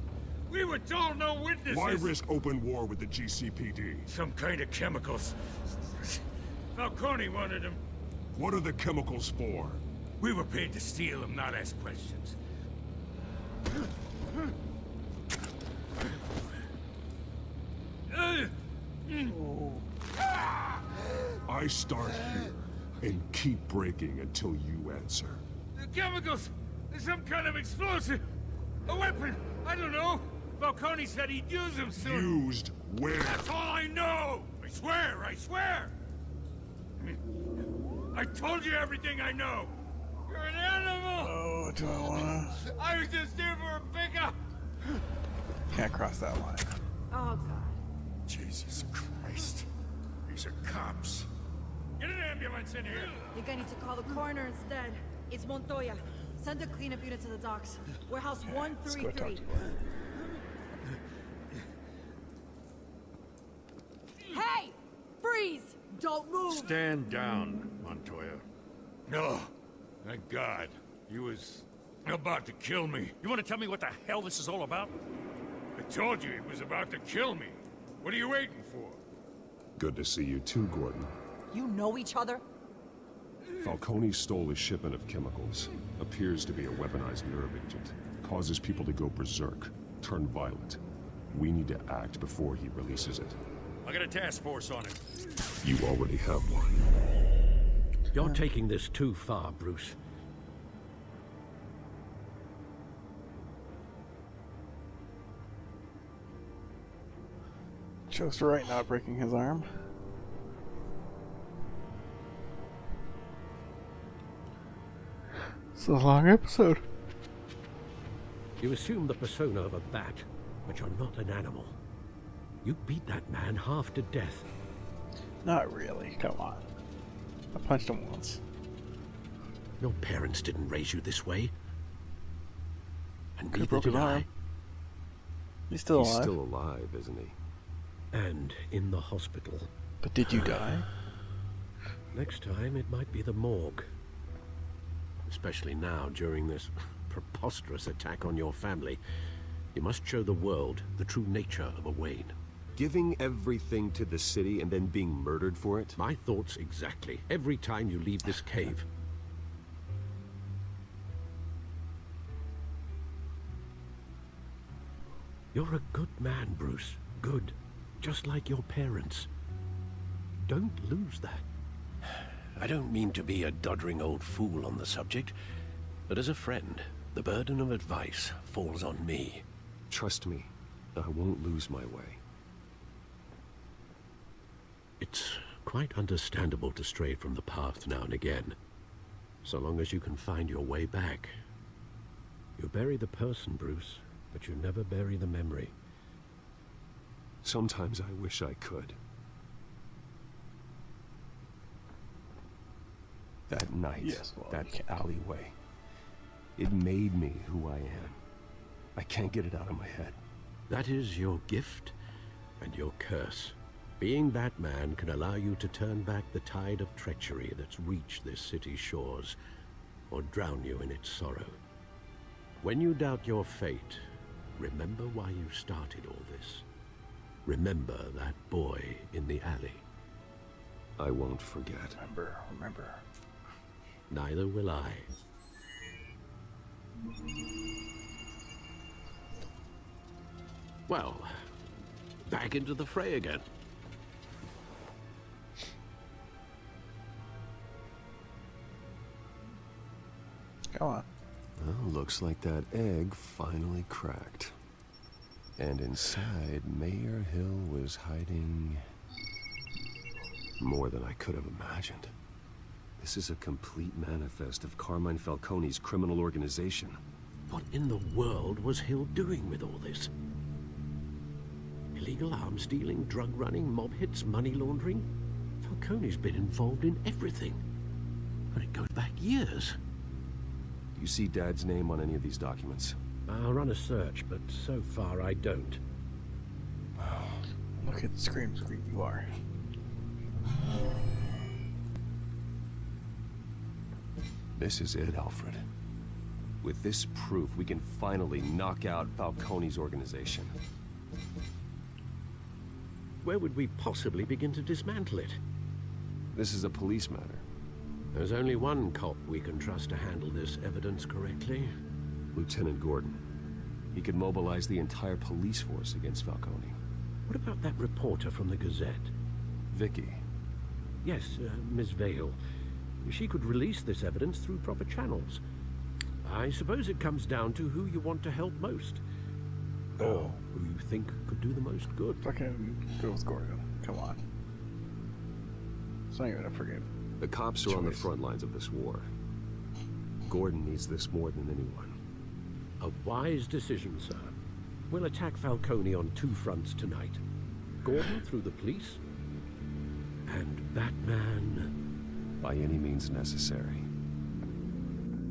We were told no witnesses. Why risk open war with the GCPD? Some kind of chemicals. Falcone wanted them. What are the chemicals for? We were paid to steal them, not ask questions. I start here and keep breaking until you answer. The chemicals! There's some kind of explosive! A weapon! I don't know! Falcone said he'd use them soon! Used where? That's all I know! I swear! I swear! I told you everything I know! You're an animal! Oh, do I wanna? I was just here for a pickup! Can't cross that line. Oh, God. Jesus Christ. These are cops. Get an ambulance in here! Think I need to call the coroner instead. It's Montoya. Send a cleanup unit to the docks. Warehouse Let's go talk 133. to her. Hey! Freeze! Don't move! Stand down, Montoya. No. Thank God. He was about to kill me. You want to tell me what the hell this is all about? I told you he was about to kill me. What are you waiting for? Good to see you too, Gordon. You know each other? Falcone stole a shipment of chemicals. Appears to be a weaponized nerve agent. Causes people to go berserk, turn violent. We need to act before he releases it. I got a task force on it. You already have one. You're taking this too far, Bruce. Just right, not breaking his arm. It's a long episode. You assume the persona of a bat, but you're not an animal. You beat that man half to death. Not really. Come on. I punched him once. Your parents didn't raise you this way. And Could've neither broke did his I. arm. He's still alive. He's still alive, isn't he? And in the hospital. But did you die? Next time, it might be the morgue. Especially now, during this preposterous attack on your family. You must show the world the true nature of a Wayne. Giving everything to the city and then being murdered for it? My thoughts exactly. Every time you leave this cave. You're a good man, Bruce. Good. Just like your parents. Don't lose that. I don't mean to be a doddering old fool on the subject, but as a friend, the burden of advice falls on me. Trust me, I won't lose my way. It's quite understandable to stray from the path now and again, so long as you can find your way back. You bury the person, Bruce, but you never bury the memory. Sometimes I wish I could. That night, Yes, well, that alleyway, it made me who I am. I can't get it out of my head. That is your gift and your curse. Being Batman can allow you to turn back the tide of treachery that's reached this city's shores, or drown you in its sorrow. When you doubt your fate, remember why you started all this. Remember that boy in the alley. I won't forget. Remember. Neither will I. Well, back into the fray again. Come on. Well, looks like that egg finally cracked. And inside, Mayor Hill was hiding more than I could have imagined. This is a complete manifest of Carmine Falcone's criminal organization. What in the world was Hill doing with all this? Illegal arms dealing, drug running, mob hits, money laundering? Falcone's been involved in everything. And it goes back years. Do you see Dad's name on any of these documents? I'll run a search, but so far I don't. Look at Scream you are. This is it, Alfred. With this proof, we can finally knock out Falcone's organization. Where would we possibly begin to dismantle it? This is a police matter. There's only one cop we can trust to handle this evidence correctly. Lieutenant Gordon. He could mobilize the entire police force against Falcone. What about that reporter from the Gazette? Vicky. Yes, Miss Vale. She could release this evidence through proper channels. I suppose it comes down to who you want to help most. Or who you think could do the most good. Fucking go with Gordon. Come on. It's not even a friggin' The cops are on the front lines of this war. Gordon needs this more than anyone. A wise decision, sir. We'll attack Falcone on two fronts tonight. Gordon through the police, and Batman... by any means necessary.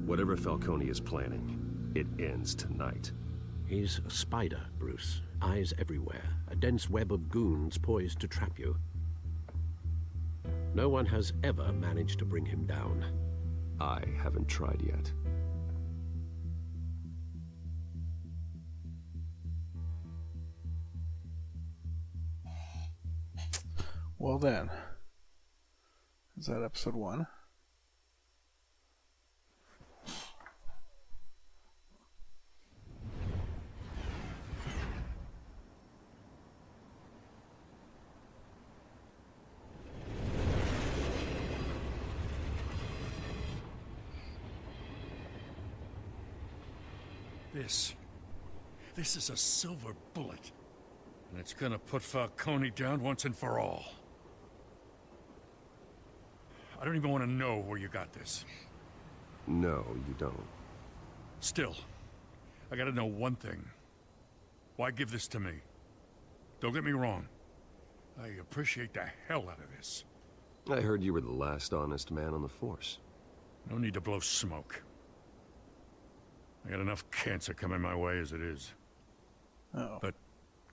Whatever Falcone is planning, it ends tonight. He's a spider, Bruce. Eyes everywhere. A dense web of goons poised to trap you. No one has ever managed to bring him down. I haven't tried yet. Well then. Is that episode 1? This is a silver bullet. And it's gonna put Falcone down once and for all. I don't even want to know where you got this. No, you don't. Still, I gotta know one thing. Why give this to me? Don't get me wrong. I appreciate the hell out of this. I heard you were the last honest man on the force. No need to blow smoke. I got enough cancer coming my way as it is. Uh-oh. But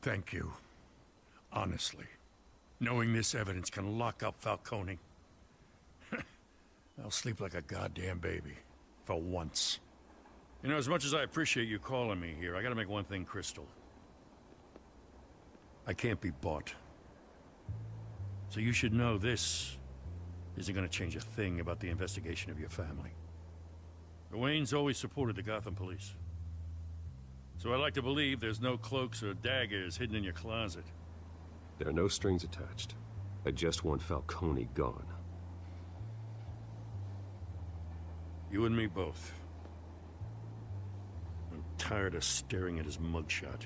thank you. Honestly. Knowing this evidence can lock up Falcone. I'll sleep like a goddamn baby. For once. You know, as much as I appreciate you calling me here, I gotta make one thing crystal. I can't be bought. So you should know this isn't gonna change a thing about the investigation of your family. The Waynes always supported the Gotham police. So I like to believe there's no cloaks or daggers hidden in your closet. There are no strings attached. I just want Falcone gone. You and me both. I'm tired of staring at his mugshot.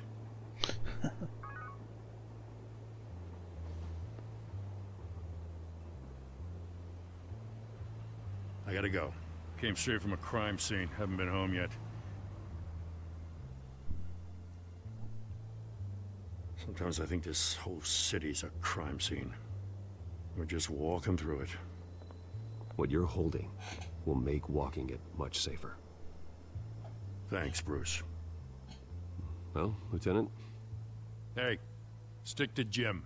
I gotta go. Came straight from a crime scene. Haven't been home yet. Sometimes I think this whole city's a crime scene. We're just walking through it. What you're holding will make walking it much safer. Thanks, Bruce. Well, Lieutenant? Hey, stick to Jim.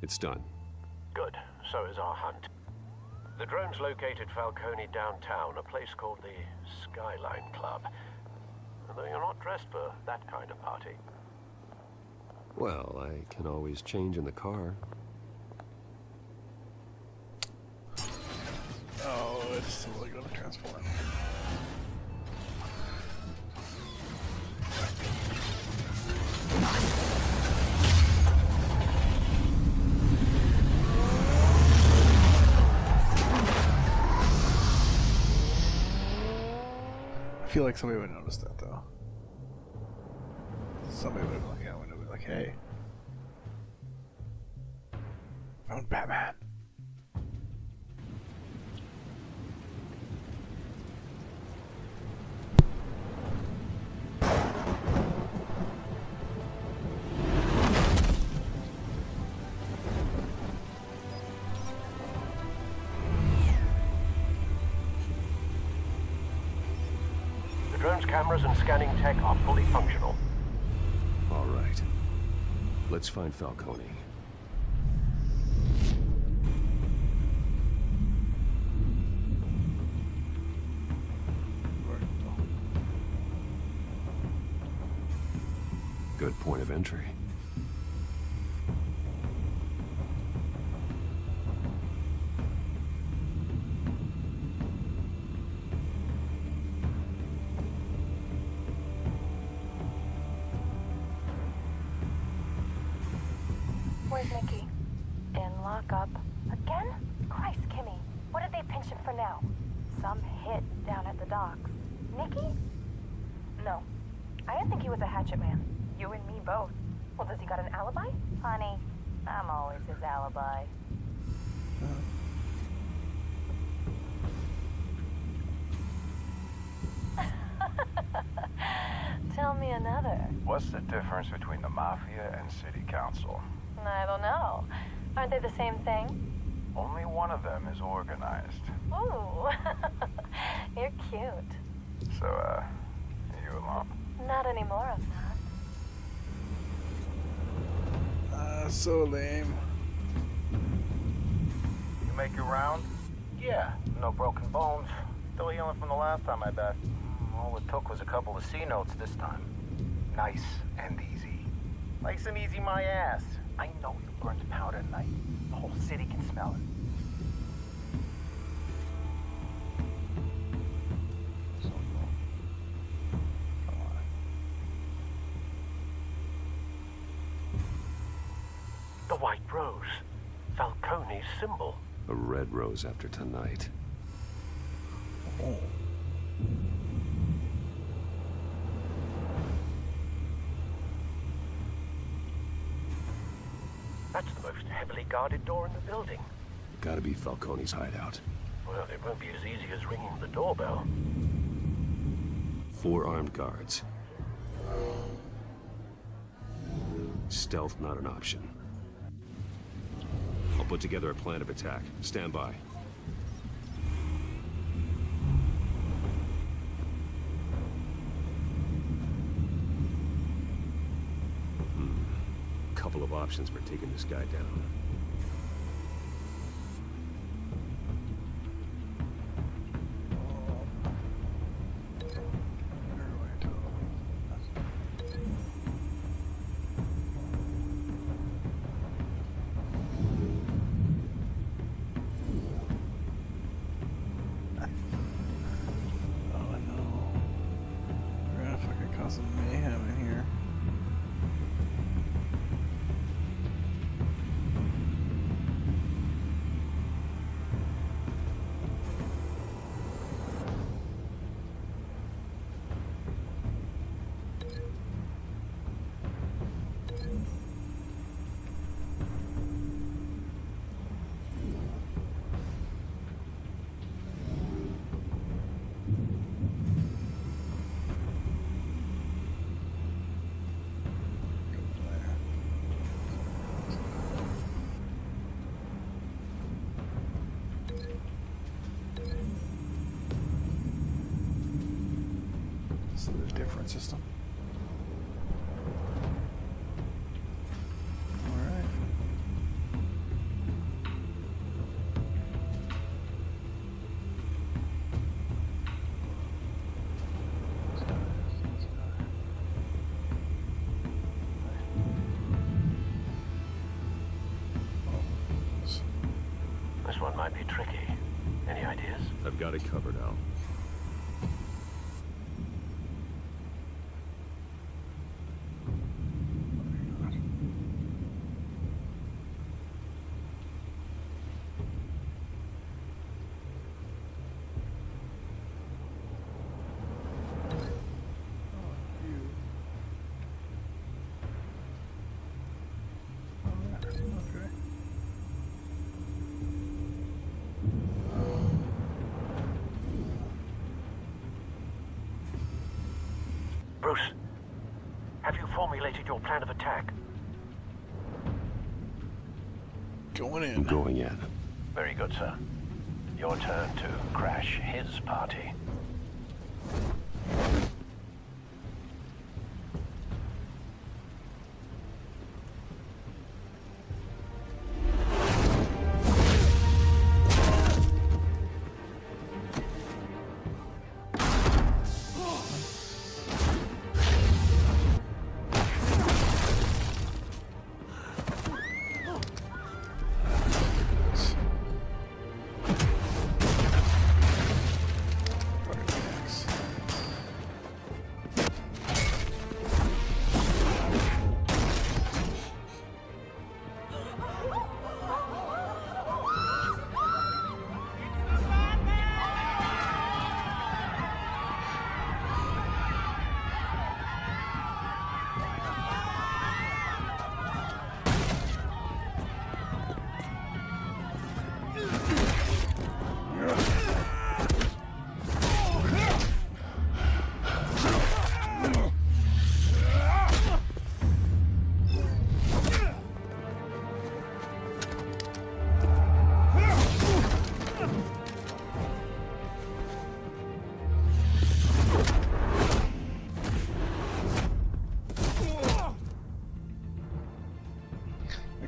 It's done. Good. So is our hunt. The drone's located Falcone downtown, a place called the Skyline Club. Although you're not dressed for that kind of party. Well, I can always change in the car. Oh, it's totally gonna transform. I feel like somebody would notice that though. Somebody would look out and be like, hey. Found Batman. The drone's cameras and scanning tech are fully functional. All right. Let's find Falcone. Good point of entry. Where's Nicky? In lockup. Again? Christ, Kimmy. What did they pinch him for now? Some hit down at the docks. Nicky? No. I didn't think he was a hatchet man. You and me both. Well, does he got an alibi? Honey, I'm always his alibi. Tell me another. What's the difference between the Mafia and City Council? I don't know. Aren't they the same thing? Only one of them is organized. Ooh. You're cute. So, are you alone? Not anymore, I'm not. So lame. You make your round? Yeah, no broken bones. Still healing from the last time, I bet. All it took was a couple of C notes this time. Nice and easy. Nice and easy, my ass. I know you burned powder tonight. The whole city can smell it. The White Rose. Falcone's symbol. A red rose after tonight. Oh. That's the most heavily guarded door in the building. Gotta be Falcone's hideout. Well, it won't be as easy as ringing the doorbell. 4 armed guards. Stealth not an option. I'll put together a plan of attack. Stand by. Couple of options for taking this guy down. Some mayhem in here. got it covered, Al. Bruce, have you formulated your plan of attack? Going in. Going in. Very good, sir. Your turn to crash his party.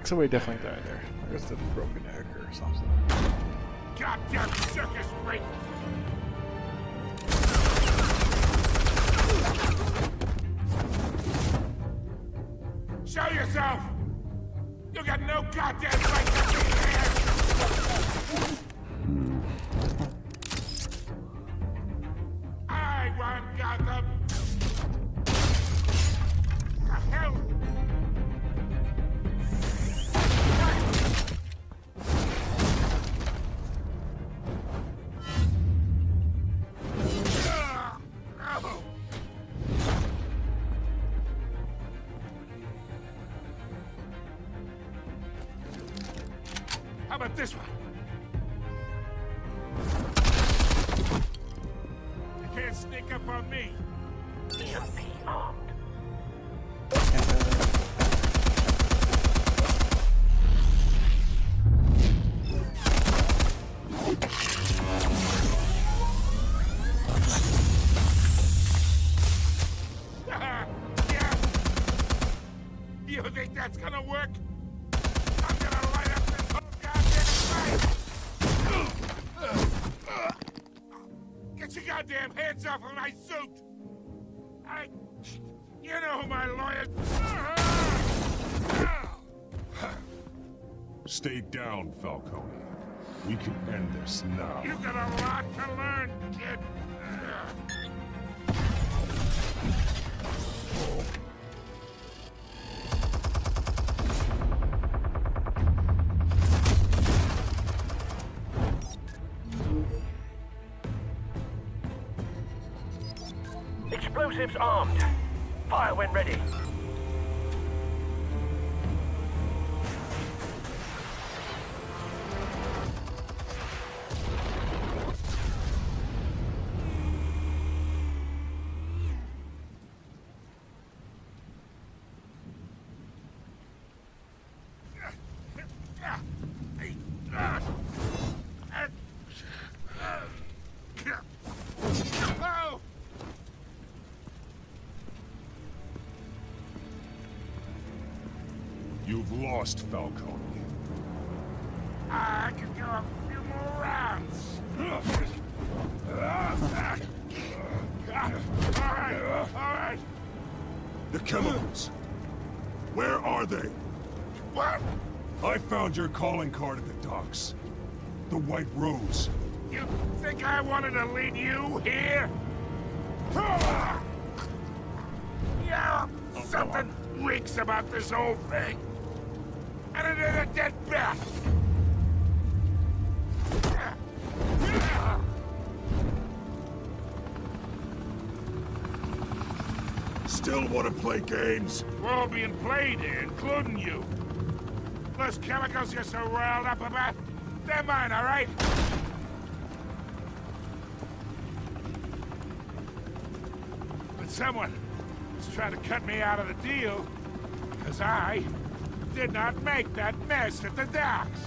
Somebody definitely died there. I guess the broken egg or something. Goddamn circus freak! Show yourself! You got no goddamn right to be here! I want Gotham! The hell? How about this one? You can't sneak up on me. EMP armed. Yeah. You think that's gonna work? I'm gonna light up this whole goddamn place! Get your goddamn hands off of my suit! You know who my lawyer... Stay down, Falcone. We can end this now. You got a lot to learn, kid. Explosives armed. Fire when ready. You've lost, Falcone. I could go a few more rounds. All right. The chemicals. Where are they? What? I found your calling card at the docks. The White Rose. You think I wanted to lead you here? Yeah, something reeks about this whole thing. And it ain't a dead bat. Still want to play games? We're all being played here, including you. Those chemicals you're so riled up about, they're mine, all right? But someone is trying to cut me out of the deal, because I did not make that mess at the docks.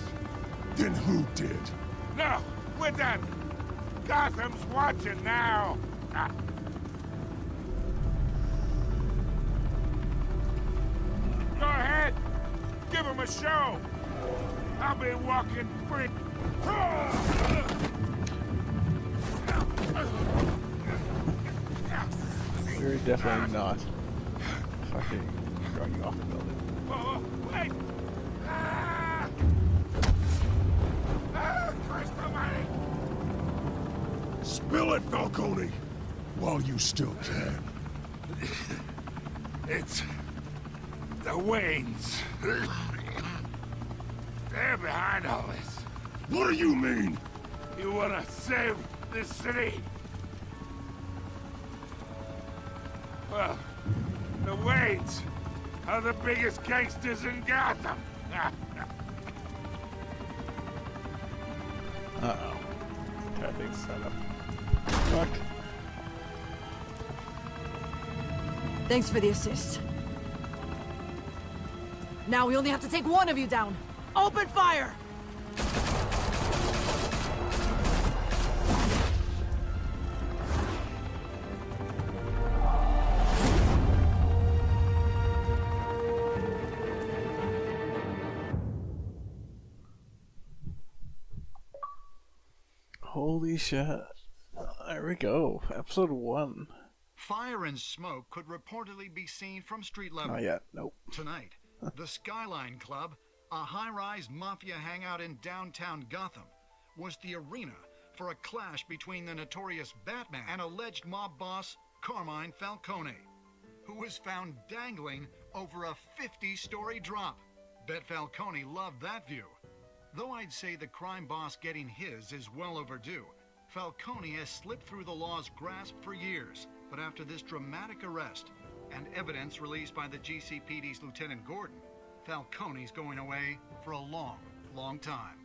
Then who did? No, we're done. Gotham's watching now. Go ahead. Give him a show. I'll be walking free. You're definitely not fucking throwing you off the building. Oh, wait! Christ almighty! Spill it, Falcone! While you still can. It's the Waynes. They're behind all this. What do you mean? You wanna save this city? Well, the Waynes are the biggest gangsters in Gotham. Uh-oh. That big setup. Fuck. Thanks for the assist. Now we only have to take one of you down. Open fire! Holy shit. There we go. Episode 1. Fire and smoke could reportedly be seen from street level. Not yet. Nope. Tonight, the Skyline Club, a high-rise mafia hangout in downtown Gotham, was the arena for a clash between the notorious Batman and alleged mob boss Carmine Falcone, who was found dangling over a 50-story drop. Bet Falcone loved that view. Though I'd say the crime boss getting his is well overdue, Falcone has slipped through the law's grasp for years. But after this dramatic arrest and evidence released by the GCPD's Lieutenant Gordon, Falcone's going away for a long, long time.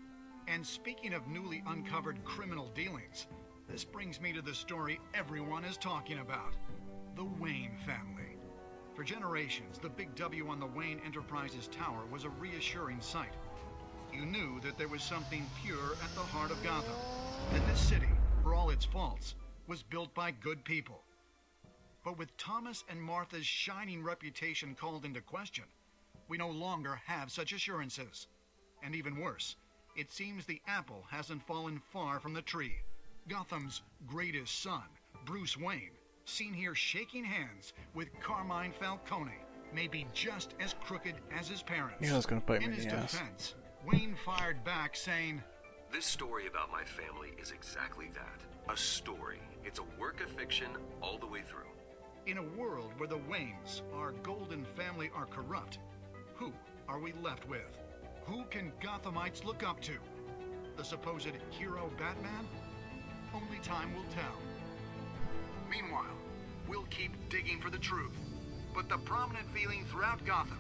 And speaking of newly uncovered criminal dealings, this brings me to the story everyone is talking about: the Wayne family. For generations, the big W on the Wayne Enterprises Tower was a reassuring sight. You knew that there was something pure at the heart of Gotham, that this city, for all its faults, was built by good people. But with Thomas and Martha's shining reputation called into question, we no longer have such assurances. And even worse, it seems the apple hasn't fallen far from the tree. Gotham's greatest son, Bruce Wayne, seen here shaking hands with Carmine Falcone, may be just as crooked as his parents. Yeah, that's gonna bite me in in his the ass. defense, Wayne fired back saying, This story about my family is exactly that. A story. It's a work of fiction all the way through. in a world where the Waynes, our golden family, are corrupt, who are we left with? Who can Gothamites look up to? The supposed hero Batman? Only time will tell. Meanwhile, we'll keep digging for the truth. But the prominent feeling throughout Gotham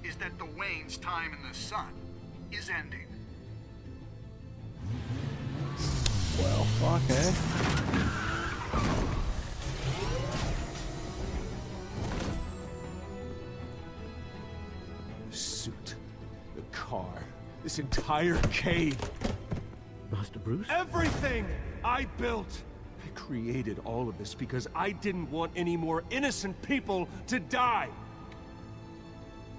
is that the Waynes' time in the sun is ending. Well, fuck, eh? The suit, the car, this entire cave. Master Bruce? Everything I built! I created all of this because I didn't want any more innocent people to die!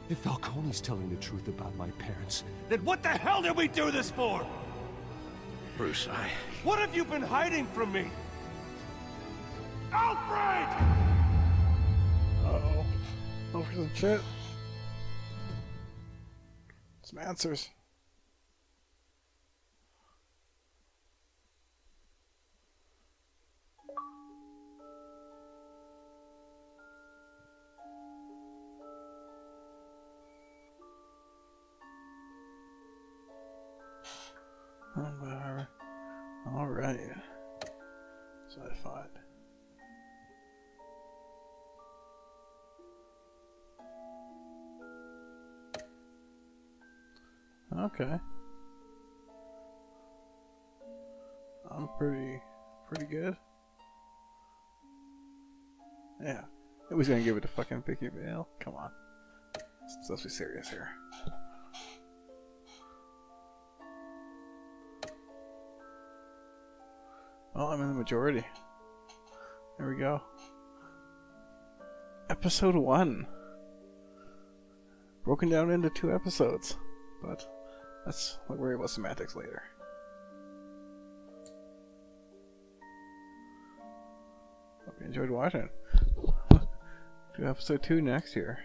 If Falcone's telling the truth about my parents, then what the hell did we do this for? Bruce, What have you been hiding from me? Alfred! Uh-oh. Oh, for some shit. Some answers. Alright. So I find. Okay. I'm pretty good. Yeah. It was gonna give it a fucking picky veil. Come on. Let's be serious here. Well, I'm in the majority. There we go. Episode 1. Broken down into 2 episodes. But we'll worry about semantics later. Hope you enjoyed watching. Do episode 2 next year.